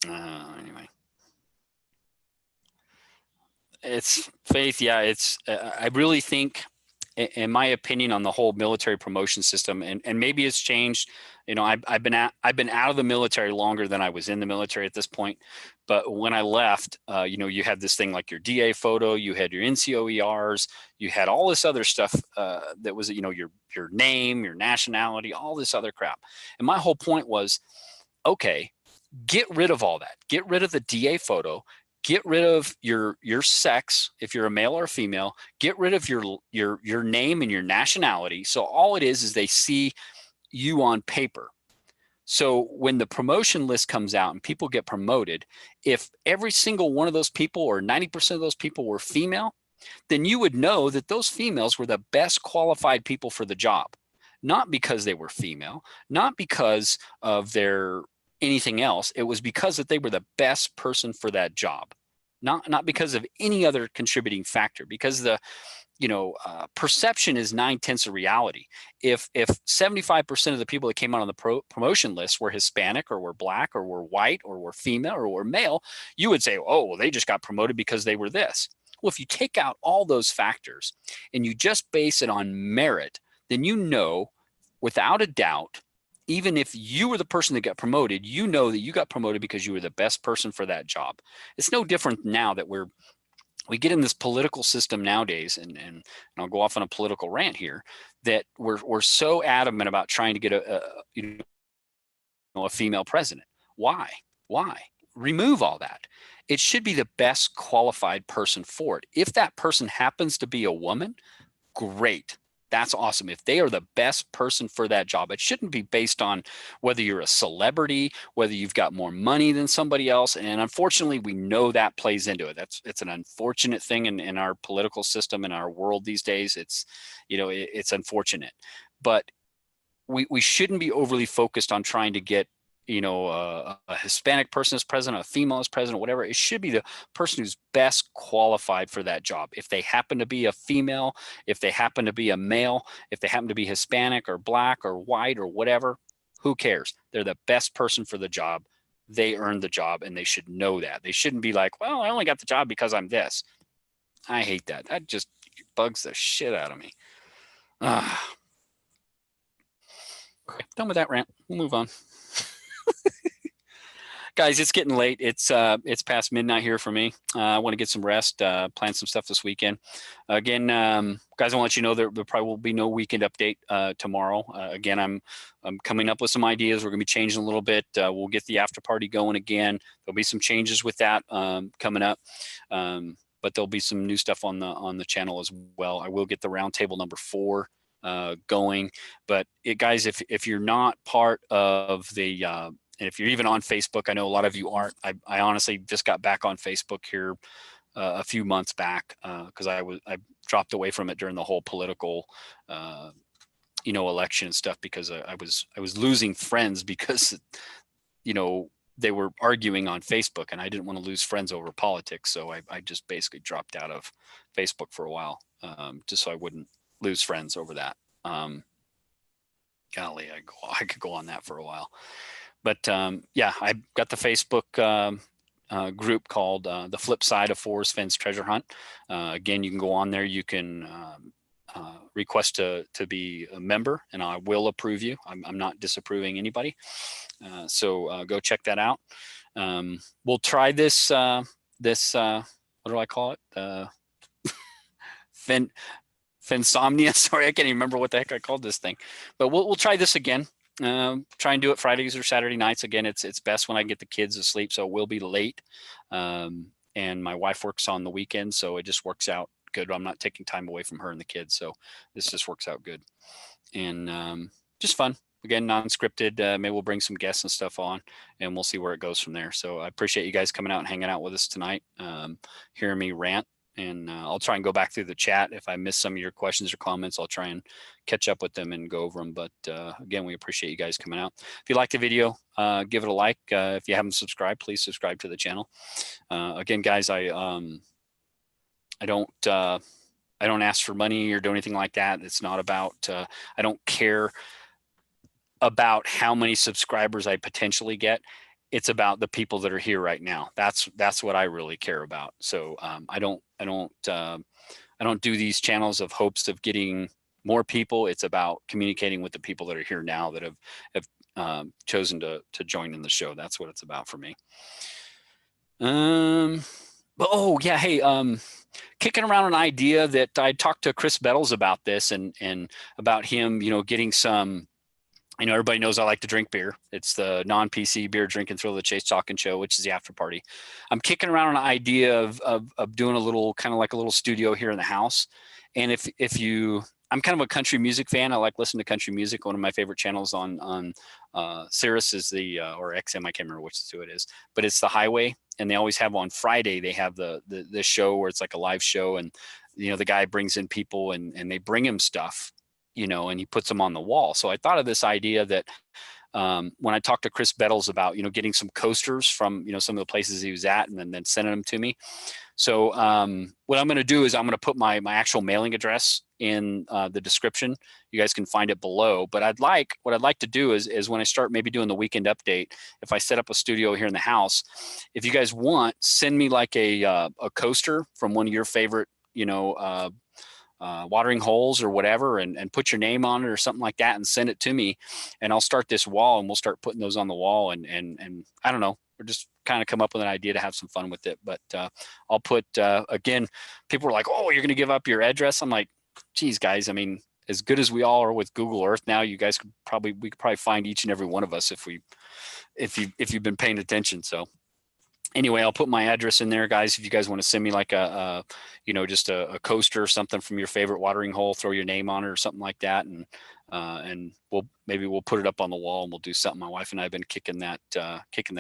Anyway. It's Faith. Yeah, I really think, in my opinion, on the whole military promotion system, and maybe it's changed. I've been out of the military longer than I was in the military at this point. But when I left, you had this thing like your DA photo, you had your NCOERs, you had all this other stuff that was, your name, your nationality, all this other crap. And my whole point was, okay, get rid of all that. Get rid of the DA photo. Get rid of your sex, if you're a male or a female. Get rid of your name and your nationality. So all it is they see you on paper. So when the promotion list comes out and people get promoted, if every single one of those people, or 90% of those people, were female, then you would know that those females were the best qualified people for the job. Not because they were female, not because of their anything else. It was because that they were the best person for that job, not because of any other contributing factor. Because the perception is 9/10 of reality. If 75% of the people that came out on the promotion list were Hispanic, or were black, or were white, or were female, or were male, you would say, oh, well, they just got promoted because they were this. Well, if you take out all those factors and you just base it on merit, then without a doubt, even if you were the person that got promoted, you know that you got promoted because you were the best person for that job. It's no different now that we get in this political system nowadays, and I'll go off on a political rant here, that we're so adamant about trying to get a female president. Why? Remove all that. It should be the best qualified person for it. If that person happens to be a woman, great. That's awesome. If they are the best person for that job, it shouldn't be based on whether you're a celebrity, whether you've got more money than somebody else. And unfortunately, we know that plays into it. It's an unfortunate thing in our political system, in our world these days. It's unfortunate, but we shouldn't be overly focused on trying to get a Hispanic person as president, a female as president, whatever. It should be the person who's best qualified for that job. If they happen to be a female, if they happen to be a male, if they happen to be Hispanic or black or white or whatever, who cares? They're the best person for the job. They earned the job, and they should know that. They shouldn't be like, well, I only got the job because I'm this. I hate that. That just bugs the shit out of me. Okay, done with that rant. We'll move on. Guys, it's getting late. It's past midnight here for me. I want to get some rest, plan some stuff this weekend. Again, guys, I want you to know there probably will be no weekend update tomorrow. Again, I'm coming up with some ideas. We're going to be changing a little bit. We'll get the after party going again. There'll be some changes with that coming up. But there'll be some new stuff on the channel as well. I will get the roundtable number 4 going. But guys, if you're not part of the and if you're even on Facebook, I know a lot of you aren't. I honestly just got back on Facebook here a few months back because I dropped away from it during the whole political election and stuff, because I was losing friends because they were arguing on Facebook, and I didn't want to lose friends over politics. So I just basically dropped out of Facebook for a while, just so I wouldn't lose friends over that. Golly, I could go on that for a while. But yeah, I got the Facebook group called The Flip Side of Forrest Fenn's Treasure Hunt. Again, you can go on there. You can request to be a member, and I will approve you. I'm not disapproving anybody. So go check that out. We'll try this, what do I call it? Fennsomnia. Sorry, I can't even remember what the heck I called this thing, but we'll try this again. Try and do it Fridays or Saturday nights. Again, it's best when I get the kids asleep, so we'll be late. And my wife works on the weekend, so it just works out good. I'm not taking time away from her and the kids, so this just works out good. And just fun. Again, non-scripted. Maybe we'll bring some guests and stuff on, and we'll see where it goes from there. So I appreciate you guys coming out and hanging out with us tonight, hearing me rant. And I'll try and go back through the chat. If I miss some of your questions or comments, I'll try and catch up with them and go over them. But again, we appreciate you guys coming out. If you like the video, give it a like. If you haven't subscribed, please subscribe to the channel. Again, guys, I don't ask for money or do anything like that. It's not about, I don't care about how many subscribers I potentially get. It's about the people that are here right now. That's what I really care about. So I don't do these channels of hopes of getting more people. It's about communicating with the people that are here now that have chosen to join in the show. That's what it's about for me. But oh yeah, hey, kicking around an idea that I talked to Chris Bettles about this and about him, getting some. Everybody knows I like to drink beer. It's the non-PC beer drinking thrill of the chase talking show, which is the after party. I'm kicking around an idea of doing a little kind of like a little studio here in the house. And I'm kind of a country music fan. I like listening to country music. One of my favorite channels on Sirius is or XM. I can't remember which two it is, but it's the Highway. And they always have on Friday. They have the show where it's like a live show, and the guy brings in people and they bring him stuff. And he puts them on the wall. So I thought of this idea that when I talked to Chris Bettles about, getting some coasters from, some of the places he was at and then sending them to me. So what I'm going to do is I'm going to put my actual mailing address in the description. You guys can find it below. But what I'd like to do is when I start maybe doing the weekend update, if I set up a studio here in the house, if you guys want, send me like a coaster from one of your favorite, watering holes or whatever, and put your name on it or something like that and send it to me, and I'll start this wall and we'll start putting those on the wall, and I don't know, we're just kind of come up with an idea to have some fun with it. But I'll put again, people were like, oh, you're going to give up your address? I'm like, geez, guys, I mean, as good as we all are with Google Earth now, we could probably find each and every one of us if you've been paying attention. So anyway, I'll put my address in there, guys. If you guys want to send me like just a coaster or something from your favorite watering hole, throw your name on it or something like that, and we'll put it up on the wall and we'll do something. My wife and I have been kicking that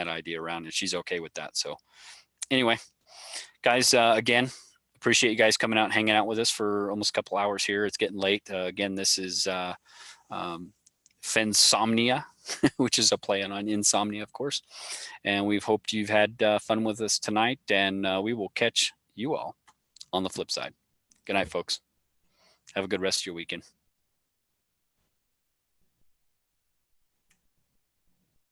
idea around, and she's okay with that. So anyway, guys, again, appreciate you guys coming out and hanging out with us for almost a couple hours here. It's getting late. Again, this is Fennsomnia, which is a play on insomnia, of course. And we've hoped you've had fun with us tonight, and we will catch you all on the flip side. Good night, folks. Have a good rest of your weekend.